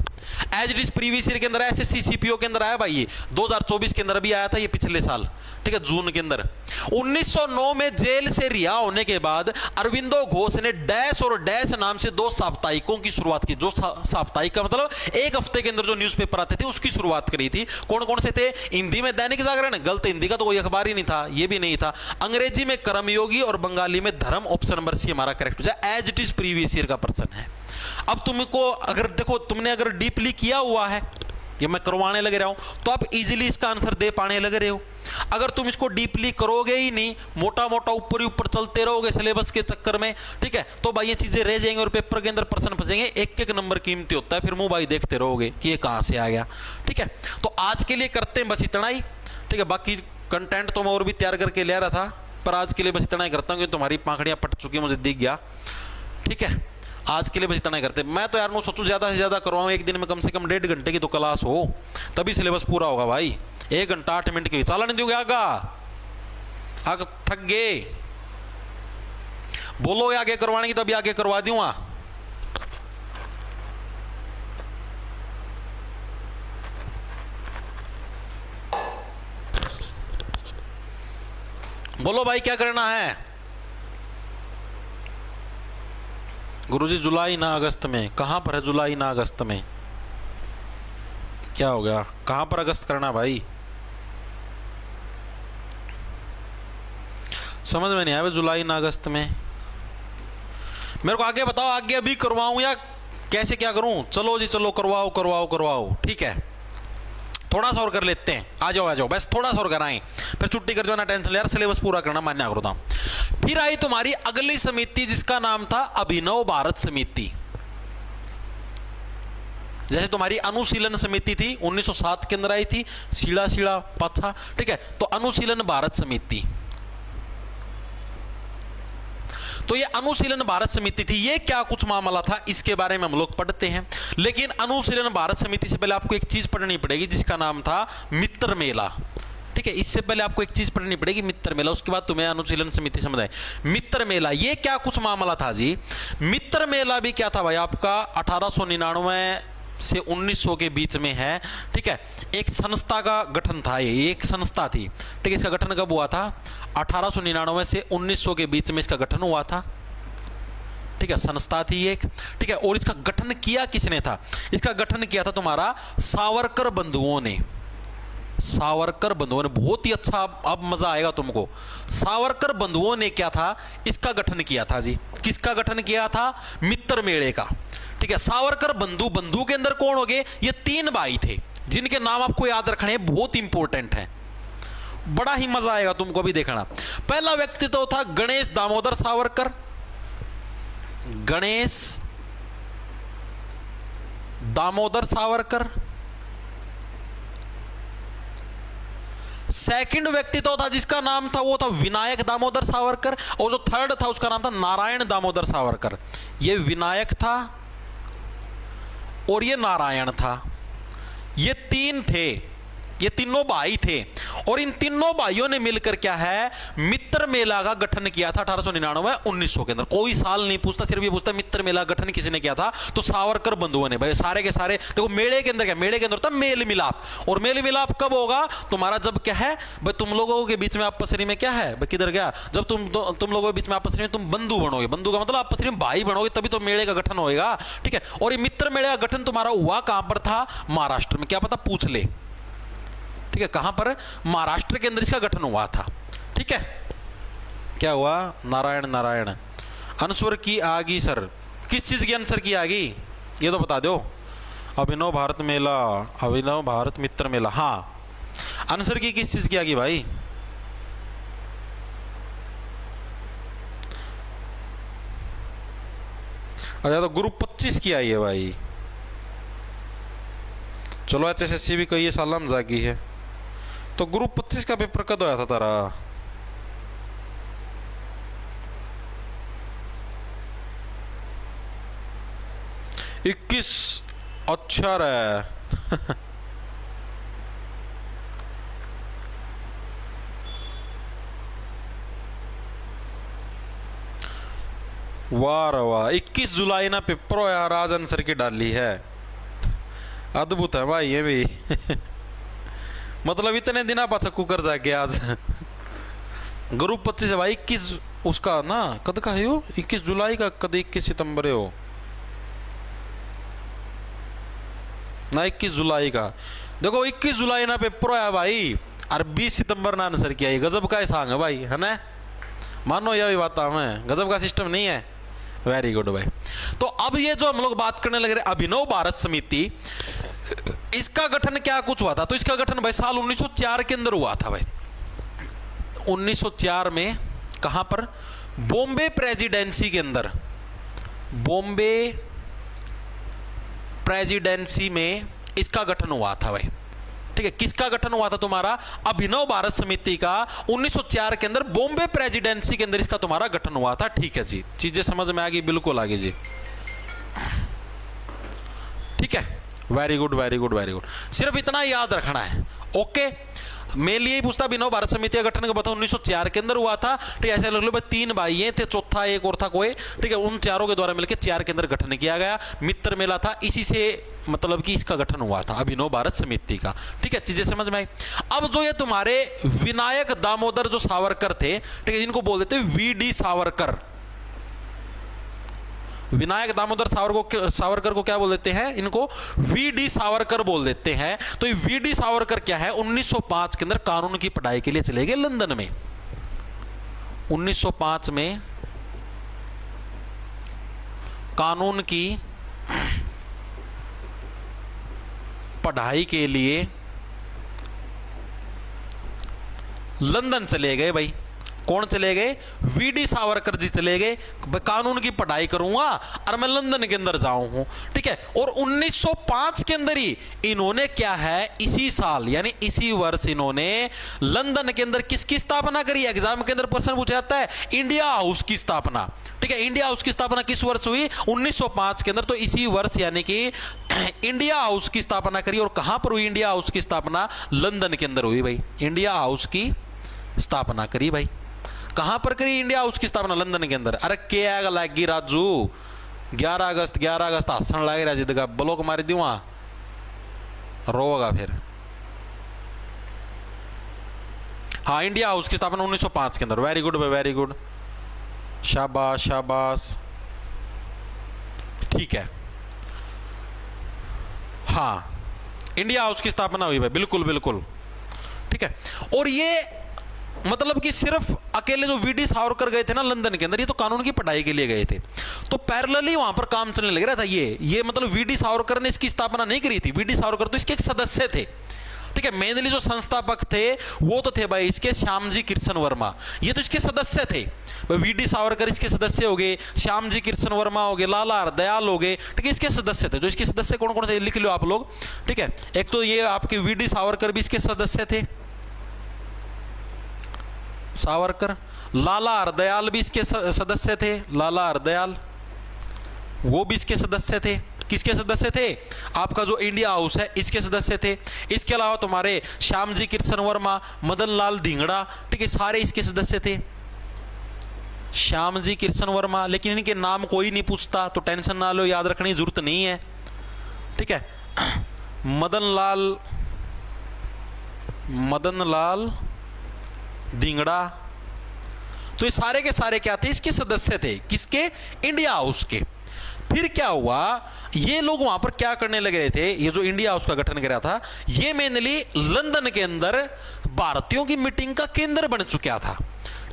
as it is previous year के अंदर एसएससी सीपीओ के अंदर आया भाई, ये 2024 के अंदर भी आया था, ये पिछले साल। ठीक है, जून के अंदर 1909 में जेल से रिहा होने के बाद अरविंदो घोष ने डैश और डैश नाम से 2 साप्ताहिकों की शुरुआत की। जो साप्ताहिक का मतलब एक हफ्ते के अंदर जो न्यूज़पेपर आते थे उसकी शुरुआत करी थी। कौन कौन से थे? हिंदी में दैनिक जागरण, गलत, हिंदी का तो कोई अखबार ही नहीं था, ये भी नहीं था। अंग्रेजी में कर्मयोगी और बंगाली में धर्म। ऑप्शन नंबर सी हमारा करेक्ट हो जाए, as it is previous year का पर्सन है। अब तुमको अगर देखो, तुमने अगर डीपली किया हुआ है, ये मैं करवाने लग रहा हूं, तो आप इजीली इसका आंसर दे पाने लग रहे हो। अगर तुम इसको डीपली करोगे ही नहीं, मोटा मोटा ऊपर ही ऊपर चलते रहोगे सिलेबस के चक्कर में, ठीक है, तो भाई ये चीजें रह जाएंगी और पेपर के अंदर प्रश्न फंसेंगे। एक एक नंबर कीमती होता है, फिर मुंह भाई देखते रहोगे कि ये कहां से आ गया। ठीक है, तो आज के लिए करते हैं बस इतना ही। ठीक है, बाकी कंटेंट तो मैं और भी तैयार करके ले रहा था, पर आज के लिए बस इतना ही करता हूं क्योंकि तुम्हारी पाखड़ियां पट चुकी मुझे दिख गया। ठीक है, आज के लिए बस इतना ही करते। मैं तो यार मैं सोचूं ज्यादा से ज्यादा करवाऊं, एक दिन में कम से कम 1.5 घंटे की तो क्लास हो, तभी सिलेबस पूरा होगा भाई। 1 घंटा 8 मिनट की चाला नहीं दोगे आगा, आग थक गए, बोलोगे आगे करवाने की तो अभी आगे करवा दूंगा। बोलो भाई क्या करना है? गुरुजी जुलाई ना अगस्त में, कहां पर है जुलाई ना अगस्त में? क्या हो गया, कहां पर अगस्त करना भाई? समझ में नहीं आया जुलाई ना अगस्त में। मेरे को आगे बताओ, आगे अभी करवाऊं या कैसे क्या करूं? चलो जी चलो, करवाओ करवाओ करवाओ। ठीक है, थोड़ा सा और कर लेते हैं, आ जाओ बस थोड़ा सा और कराएं, फिर छुट्टी कर जाना, टेंशन यार, सिलेबस पूरा करना, मान्य करो था। फिर आई तुम्हारी अगली समिति जिसका नाम था अभिनव भारत समिति। जैसे तुम्हारी अनुशीलन समिति थी 1907 के अंदर आई थी, सीड़ा सीड़ा पाछा। ठीक है, तो अनुशीलन भारत समिति, तो ये अनुशीलन भारत समिति थी। ये क्या कुछ मामला था इसके बारे में हम लोग पढ़ते हैं, लेकिन अनुशीलन भारत समिति से पहले आपको एक चीज पढ़नी पड़ेगी जिसका नाम था मित्र मेला। ठीक है, इससे पहले आपको एक चीज पढ़नी पड़ेगी मित्र मेला, उसके बाद तुम्हें अनुशीलन समिति समझ आए। मित्र मेला ये क्या कुछ मामला था जी? मित्र मेला भी क्या था भाई आपका 1899 से 1900 के बीच में है। ठीक है, एक संस्था का गठन था, ये एक संस्था थी। ठीक है, इसका गठन कब हुआ था? 1899 से 1900 के बीच में इसका गठन हुआ था। ठीक है, संस्था थी एक। ठीक है, और इसका गठन किया किसने था? इसका गठन किया था तुम्हारा सावरकर बंधुओं ने। सावरकर बंधुओं ने, बहुत ही अच्छा, अब मजा आएगा तुमको। सावरकर बंधुओं ने क्या था? इसका गठन किया था जी। किसका गठन किया था? मित्र मेले का। ठीक है, सावरकर बंधु, बंधु के अंदर कौन हो गए? ये 3 भाई थे जिनके नाम आपको याद रखने हैं, बहुत इंपॉर्टेंट है, बड़ा ही मजा आएगा तुमको भी देखना। पहला व्यक्ति तो था गणेश दामोदर सावरकर, गणेश दामोदर सावरकर। सेकंड व्यक्ति तो था जिसका नाम था वो था विनायक दामोदर सावरकर, और जो थर्ड था उसका नाम था नारायण दामोदर सावरकर। ये विनायक था और ये नारायण था, ये 3 थे। ये तीनों भाई थे और इन तीनों भाइयों ने मिलकर क्या है, मित्र मेला का गठन किया था 1899 1900 के अंदर। कोई साल नहीं पूछता, सिर्फ ये पूछता मित्र मेला गठन किसी ने किया था, तो सावरकर बंधुओं ने। भाई सारे के सारे देखो मेले के अंदर क्या, मेले के अंदर था मेल मिलाप। और मेल मिलाप कब होगा तुम्हारा, जब क्या है भाई तुम लोगों के बीच में आपसरी में क्या है भाई, किधर गया, जब तुम लोगों के बीच में आपसरी में तुम बंधु बनोगे, बंधु का मतलब आपसरी में भाई बनोगे, तभी तो मेले का गठन होएगा। ठीक है, और ये मित्र मेले का गठन तुम्हारा हुआ कहां पर था, महाराष्ट्र में। क्या पता पूछ ले, ठीक है, कहां पर, महाराष्ट्र के अंदर इसका गठन हुआ था। ठीक है, क्या हुआ, नारायण नारायण अनस्वर की आगी सर, किस चीज की आंसर की आगी ये तो बता दो। अभिनव भारत मेला, अभिनव भारत मित्र मेला, हाँ आंसर की किस चीज की आगी भाई, अच्छा तो ग्रुप 25 की आई है भाई। चलो HSSC भी कई साल में जागी है, तो ग्रुप 25 का पेपर कब आया था तारा, इक्कीस, अच्छा रहा वाह वाह, 21 जुलाई ना पेपर हो यार, आज आंसर की डाली है, अद्भुत है भाई ये भी मतलब इतने दिन आप कुकर जाके आज ग्रुप 25 है भाई, 21 उसका ना कद का है हो, 21 जुलाई का कद 21 सितंबर है हो ना, 21 जुलाई का। देखो 21 जुलाई ना पेपर आया भाई और 20 सितंबर ना आंसर किया, गजब का सांग है भाई, है ना, मानो यह भी बात हमें गजब का सिस्टम नहीं है। वेरी गुड भाई। तो अब ये जो हम लोग बात करने लगे अभिनव भारत समिति, इसका गठन क्या कुछ हुआ था, तो इसका गठन भाई साल 1904 के अंदर हुआ था भाई। 1904 में कहां पर, बॉम्बे प्रेसिडेंसी के अंदर, बॉम्बे प्रेसिडेंसी में इसका गठन हुआ था भाई। ठीक है, किसका गठन हुआ था तुम्हारा, अभिनव भारत समिति का 1904 के अंदर बॉम्बे प्रेसिडेंसी के अंदर इसका तुम्हारा गठन हुआ था। ठीक है जी, चीजें समझ में आ गई, बिल्कुल आ गई जी। ठीक है, very good very good very good, सिर्फ इतना याद रखना है। ओके, मेरे लिए ही पूछता अभिनव भारत समिति का गठन का बता 1904 के अंदर हुआ था। ठीक है, ऐसे लग लो भाई 3 भाई थे, चौथा एक और था कोई। ठीक है, उन चारों के द्वारा मिलकर 4 के अंदर गठन किया गया, मित्र मेला था, इसी से मतलब कि इसका गठन हुआ था अभिनव भारत समिति का। ठीक है, चीजें समझ में आई। अब जो ये तुम्हारे विनायक दामोदर जो सावरकर थे, ठीक है, इनको बोल देते VD सावरकर, विनायक दामोदर सावरकर को क्या बोल देते हैं, इनको VD सावरकर बोल देते हैं। तो ये VD सावरकर क्या है, 1905 के अंदर कानून की पढ़ाई के लिए चले गए लंदन में। 1905 में कानून की पढ़ाई के लिए लंदन चले गए भाई। कौन चले गए, VD सावरकर जी चले गए, कानून की पढ़ाई करूंगा और मैं लंदन के अंदर जाऊं हूं। ठीक है, और 1905 के अंदर ही इन्होंने क्या है, इसी साल यानी इसी वर्ष इन्होंने लंदन के अंदर किसकी स्थापना करी, एग्जाम के अंदर प्रश्न पूछा जाता है, इंडिया हाउस की स्थापना। ठीक है, इंडिया हाउस की स्थापना किस वर्ष हुई, 1905 के अंदर। तो इसी वर्ष यानी कि इंडिया हाउस की स्थापना करी। और कहां पर हुई इंडिया हाउस की स्थापना, लंदन के अंदर हुई भाई। इंडिया हाउस की स्थापना करी भाई, कहां पर करी इंडिया हाउस की स्थापना, लंदन के अंदर। अरे क्या लागी राजू, 11 अगस्त हसन लागे राजी का ब्लॉक मारी दी, वहां रोगा फिर। हाँ, इंडिया हाउस की स्थापना 1905 के अंदर। वेरी गुड भाई, वेरी गुड, शाबाश शाबाश। ठीक है, हाँ इंडिया हाउस की स्थापना हुई भाई, बिल्कुल बिल्कुल। ठीक है, और ये मतलब कि सिर्फ अकेले जो VD सावरकर गए थे ना लंदन के अंदर, ये तो कानून की पढ़ाई के लिए गए थे, तो पैरेलली वहां पर काम चलने लग रहा था। ये मतलब VD सावरकर ने इसकी स्थापना नहीं करी थी, VD सावरकर तो इसके एक सदस्य थे। ठीक है, मेनली जो संस्थापक थे वो तो थे भाई इसके श्यामजी कृष्ण वर्मा, ये तो इसके सदस्य थे। VD सावरकर इसके सदस्य हो गए, श्यामजी कृष्ण वर्मा हो गए, लाला हरदयाल हो गए। ठीक है, इसके सदस्य थे। जो इसके सदस्य कौन कौन थे लिख लो आप लोग। ठीक है, एक तो ये आपके VD सावरकर भी इसके सदस्य थे, सावरकर। लाला हरदयाल भी इसके सदस्य थे, लाला हरदयाल वो भी इसके सदस्य थे। किसके सदस्य थे? आपका जो इंडिया हाउस है इसके सदस्य थे। इसके अलावा तुम्हारे श्यामजी कृष्ण वर्मा, मदन लाल धिंगड़ा, ठीक है, सारे इसके सदस्य थे। श्यामजी कृष्ण वर्मा, लेकिन इनके नाम कोई नहीं पूछता तो टेंशन ना लो, याद रखने की जरूरत नहीं है, ठीक है। मदन लाल धिंगड़ा, तो ये सारे के सारे क्या थे? इसके सदस्य थे। किसके? इंडिया हाउस के। फिर क्या हुआ, ये लोग वहां पर क्या करने लगे थे? ये जो इंडिया हाउस का गठन करा था, ये मेनली लंदन के अंदर भारतीयों की मीटिंग का केंद्र बन चुका था,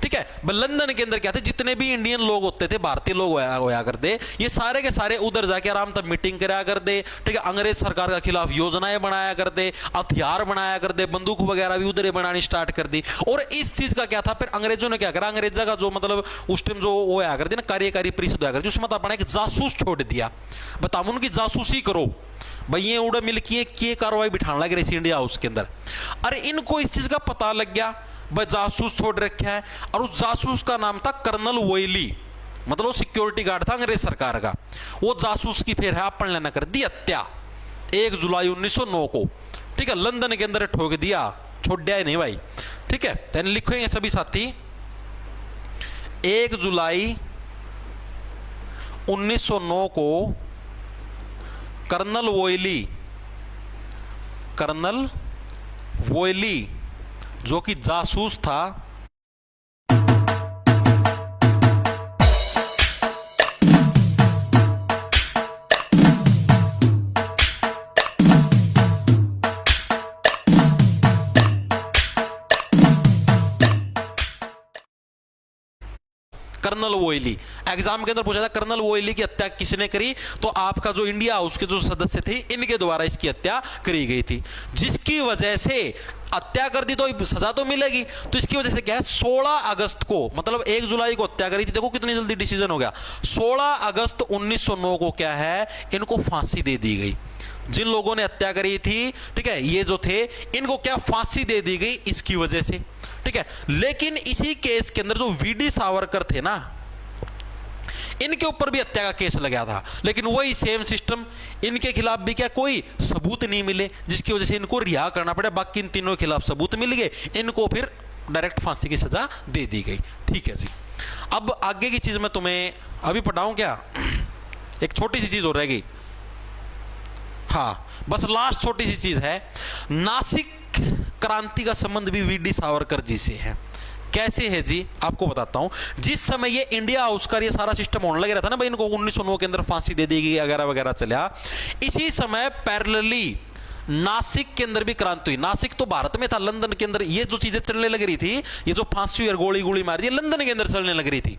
ठीक है। लंदन के अंदर क्या थे? जितने भी इंडियन लोग होते थे, भारतीय लोग होया करते, ये सारे के सारे उधर जाके आराम तक मीटिंग कराया करते, ठीक है। अंग्रेज सरकार के खिलाफ योजनाएं बनाया करते, हथियार बनाया करते, बंदूक वगैरह भी उधर ही बनानी स्टार्ट कर दी। और इस चीज का क्या था, फिर अंग्रेजों ने क्या करा, अंग्रेजा का जो मतलब उस टाइम जो वो आया करती ना, कार्यकारी परिषद होया करती, उसमें अपना एक जासूस छोड़ दिया, बताओ उनकी जासूसी करो भाई। ये उड़ा मिल के कार्रवाई बिठाने लग रही इंडिया हाउस के अंदर। अरे इनको इस चीज का पता लग गया, भाई जासूस छोड़ रखा है, और उस जासूस का नाम था कर्नल वोयली, मतलब सिक्योरिटी गार्ड था अंग्रेज सरकार का। वो जासूस की फिर है अपन लेना कर दी हत्या 1 जुलाई 1909 को, ठीक है, लंदन के अंदर ठोक दिया, छोड़ दिया नहीं भाई, ठीक है। तो लिखेंगे सभी साथी, 1 जुलाई 1909 को कर्नल वोयली जो कि जासूस था, कर्नल वोयली। एग्जाम के अंदर पूछा था कर्नल वोयली की हत्या किसने करी, तो आपका जो इंडिया हाउस के जो सदस्य थे इनके द्वारा इसकी हत्या करी गई थी, जिसकी वजह से हत्या कर दी तो सजा तो मिलेगी। तो इसकी वजह से क्या है, 16 अगस्त को, मतलब 1 जुलाई को हत्या करी थी, देखो कितनी जल्दी डिसीजन हो गया। 16 अगस्त 1909 को क्या है, इनको फांसी दे दी गई। जिन लोगों ने हत्या करी थी, ठीक है, ये जो थे, इनको क्या फांसी दे दी गई इसकी वजह से, ठीक है। लेकिन इसी केस के अंदर जो वीडी सावरकर थे ना, इनके ऊपर भी हत्या का केस लगा था, लेकिन वही सेम सिस्टम, इनके खिलाफ भी क्या कोई सबूत नहीं मिले, जिसकी वजह से इनको रिहा करना पड़ा। बाकी इन तीनों के खिलाफ सबूत मिल गए, इनको फिर डायरेक्ट फांसी की सजा दे दी गई, ठीक है जी। अब आगे की चीज मैं तुम्हें अभी पढ़ाऊं क्या, एक छोटी सी चीज हो रहेगी, हाँ बस लास्ट छोटी सी चीज है। नासिक क्रांति का संबंध भी वीडी सावरकर जी से है। कैसे है जी, आपको बताता हूं। जिस समय ये इंडिया हाउस का ये सारा सिस्टम होने लग रहा था ना भाई, इनको 1909 के अंदर फांसी दे दी गई वगैरह वगैरह चला, इसी समय पैरेलली नासिक के अंदर भी क्रांति हुई। नासिक तो भारत में था, लंदन के अंदर ये जो चीजें चलने लग रही थी, ये जो फांसी और गोली गोली मार दी, लंदन के अंदर चलने लग रही थी,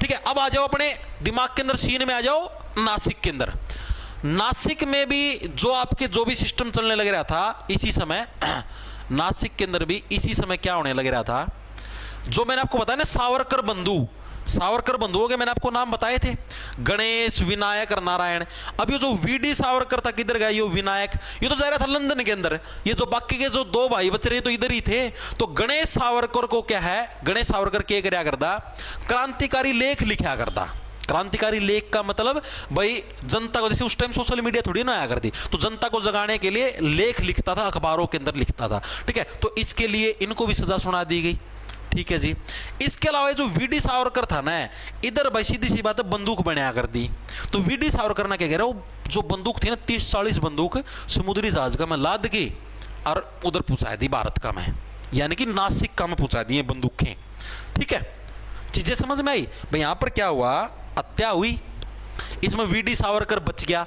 ठीक है। अब आ जाओ अपने दिमाग के अंदर, सीन में आ जाओ नासिक के अंदर। नासिक में भी जो आपके जो भी सिस्टम चलने लग रहा था इसी समय, नासिक के अंदर भी इसी समय क्या होने लग रहा था, जो मैंने आपको बताया ना सावरकर बंधुओं के मैंने आपको नाम बताए थे, गणेश, विनायक और नारायण। अब ये जो वीडी सावरकर था किधर गया, ये विनायक, ये तो जा रहा था लंदन के अंदर। ये जो बाकी के जो 2 भाई बच रहे तो इधर ही थे। तो गणेश सावरकर को क्या है, गणेश सावरकर क्या करया करता, क्रांतिकारी लेख लिखा करता। क्रांतिकारी लेख का मतलब भाई जनता को, जैसे उस टाइम सोशल मीडिया थोड़ी ना आया करती, तो जनता को जगाने के लिए लेख लिखता था, अखबारों के अंदर लिखता था, ठीक है। तो इसके लिए इनको भी सजा सुना दी गई, ठीक है जी। इसके अलावा जो वीडी सावरकर था ना, इधर भाई सीधी सी बात है बंदूक बनाया कर दी। तो वीडी सावरकर ना क्या कह रहा, वो जो बंदूक थी ना 30-40 बंदूक समुद्री जहाज का मैं लाद के और उधर पहुंचा दी भारत का मैं, यानी कि नासिक का मैं पहुंचा दी बंदूकें, ठीक है। चीजें समझ में आई भाई। यहां पर क्या हुआ, हत्या हुई, इसमें वीडी सावरकर बच गया,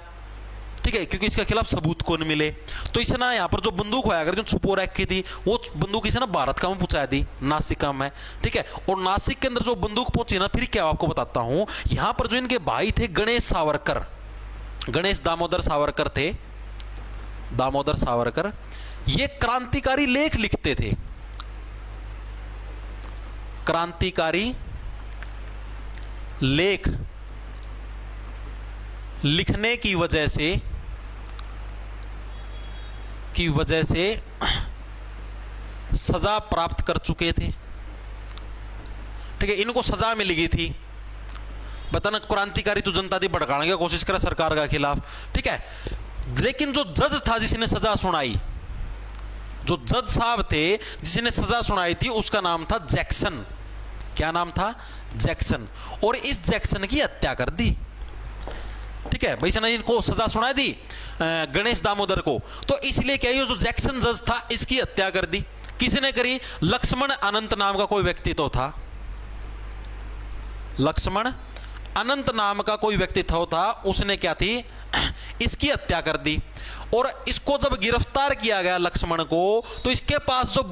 ठीक है, क्योंकि इसके खिलाफ सबूत को नहीं मिले। तो इसे ना यहाँ पर जो बंदूक होया कर जो छुपो रखी थी, वो बंदूक इसे ना भारत का में पहुंचा दी, नासिक का में, ठीक है। और नासिक के अंदर जो बंदूक पहुंची ना, फिर क्या आपको बताता हूं, यहां पर जो इनके भाई थे गणेश सावरकर, गणेश दामोदर सावरकर थे, दामोदर सावरकर, ये क्रांतिकारी लेख लिखते थे। क्रांतिकारी लेख लिखने की वजह से सजा प्राप्त कर चुके थे, ठीक है। इनको सजा मिल गई थी, बताना क्रांतिकारी तो जनता थी, भड़काने की कोशिश करा सरकार के खिलाफ, ठीक है। लेकिन जो जज था जिसने सजा सुनाई, जो जज साहब थे जिसने सजा सुनाई थी, उसका नाम था जैक्सन। क्या नाम था? जैक्सन। और इस जैक्सन की हत्या कर दी, ठीक है भाई। इसने इनको सजा सुना दी गणेश दामोदर को, तो इसलिए क्या ये जो जैक्सन जज था इसकी हत्या कर दी। किसने करी? लक्ष्मण अनंत नाम का कोई व्यक्ति तो था, लक्ष्मण अनंत नाम का कोई व्यक्ति था, उसने क्या थी, इसकी हत्या कर दी। और इसको जब गिरफ्तार किया गया लक्ष्मण को, तो इसके पास जो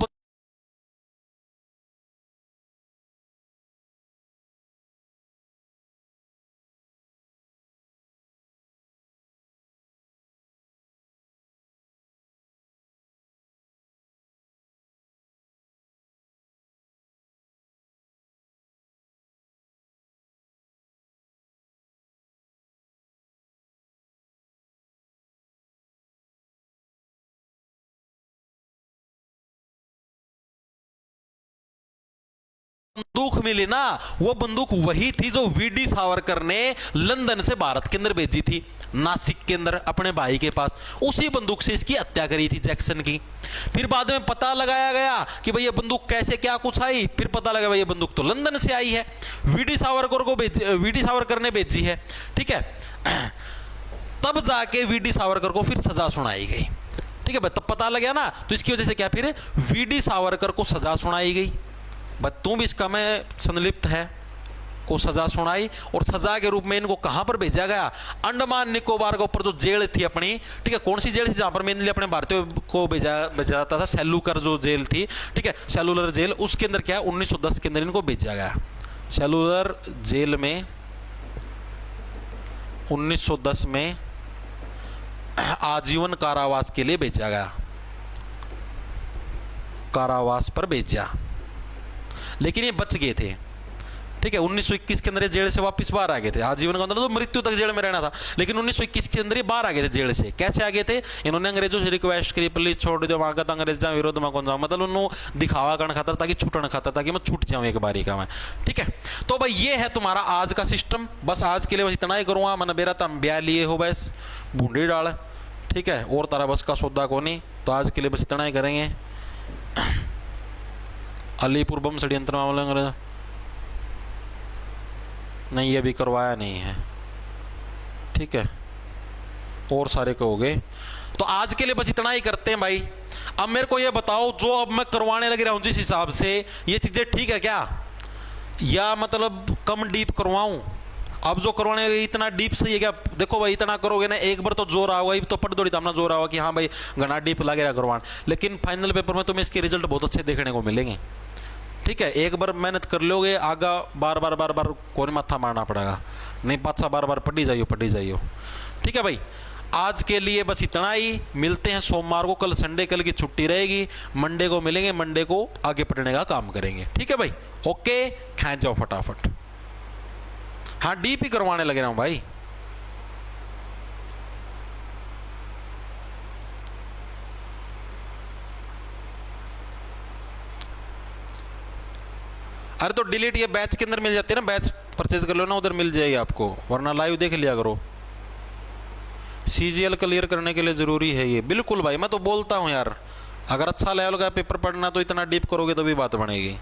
बंदूक मिली ना, वो बंदूक वही थी जो वीडी सावरकर ने लंदन से भारत के अंदर भेजी थी, नासिक के अंदर अपने भाई के पास। उसी बंदूक से इसकी हत्या करी थी जैक्सन की। फिर बाद में पता लगाया गया कि भाई ये बंदूक कैसे क्या कुछ आई, फिर पता लगा भाई ये बंदूक तो लंदन से आई है, वीडी सावरकर ने भेजी है, ठीक है। तब जाके वीडी सावरकर को फिर सजा सुनाई गई, ठीक है। तब पता लगा ना, तो इसकी वजह से क्या, फिर वीडी सावरकर को सजा सुनाई गई। बस तुम भी इसका में संलिप्त है, को सजा सुनाई। और सजा के रूप में इनको कहां पर भेजा गया? अंडमान निकोबार के ऊपर जो जेल थी अपनी, ठीक है। कौन सी जेल थी जहां पर मेनली अपने भारतीयों को भेजा जाता था? सेलुलर जो जेल थी, ठीक है, सेलुलर जेल। उसके अंदर क्या है, 1910 के अंदर इनको भेजा गया सेलुलर जेल में। 1910 में आजीवन कारावास के लिए भेजा गया, कारावास पर भेजा, लेकिन ये बच गए थे, ठीक है। 1921 के अंदर जेल से वापस बाहर आ गए थे। आजीवन का मतलब तो मृत्यु तक जेल में रहना था, लेकिन 1921 के अंदर ये बाहर आ गए थे जेल से। कैसे आ गए थे? इन्होंने अंग्रेजों से रिक्वेस्ट करी, प्लीज छोड़ दो वहां का, अंग्रेजों विरोध में कौन जाऊं, मतलब उन्होंने दिखावा करना खाता ताकि छूटना खाता, ताकि मैं छूट जाऊं एक बारी का मैं, ठीक है। तो भाई ये है तुम्हारा आज का सिस्टम। बस आज के लिए बस इतना ही करूंगा। मैंने बेरा तम ब्याह लिए हो बस बूंदी डाल, ठीक है, और तारा बस का सौदा को नहीं। तो आज के लिए बस इतना ही करेंगे। अलीपुर बम षड्यंत्र मामले नहीं, ये भी करवाया नहीं है, ठीक है, और सारे कहोगे। तो आज के लिए बस इतना ही करते हैं भाई। अब मेरे को ये बताओ, जो अब मैं करवाने लग रहा हूं जिस हिसाब से, ये चीजें ठीक है क्या, या मतलब कम डीप करवाऊं? अब जो करवाने इतना डीप सही है क्या? देखो भाई, इतना करोगे ना एक बार तो जोर आओगा, तो पट दौड़ी तमना जोर आओगा कि हाँ भाई घना डीप लगेगा करवान, लेकिन फाइनल पेपर में तुम्हें इसके रिजल्ट बहुत अच्छे देखने को मिलेंगे, ठीक है। एक बार मेहनत कर लोगे, आगा बार बार कोई माथा मारना पड़ेगा, नहीं पाछा बार बार पढ़ी जाइयो, ठीक है भाई। आज के लिए बस इतना ही। मिलते हैं सोमवार को, कल संडे, कल की छुट्टी रहेगी, मंडे को मिलेंगे, मंडे को आगे पढ़ने का काम करेंगे, ठीक है भाई। ओके, खींच जाओ फटाफट। हाँ, डीप ही करवाने लगे रहा हूं भाई। अरे तो डिलीट ये बैच के अंदर मिल जाती है ना, बैच परचेज कर लो ना, उधर मिल जाएगी आपको, वरना लाइव देख लिया करो। सीजीएल क्लियर करने के लिए जरूरी है ये, बिल्कुल भाई। मैं तो बोलता हूँ यार, अगर अच्छा लेवल का पेपर पढ़ना तो इतना डीप करोगे तो भी बात बनेगी।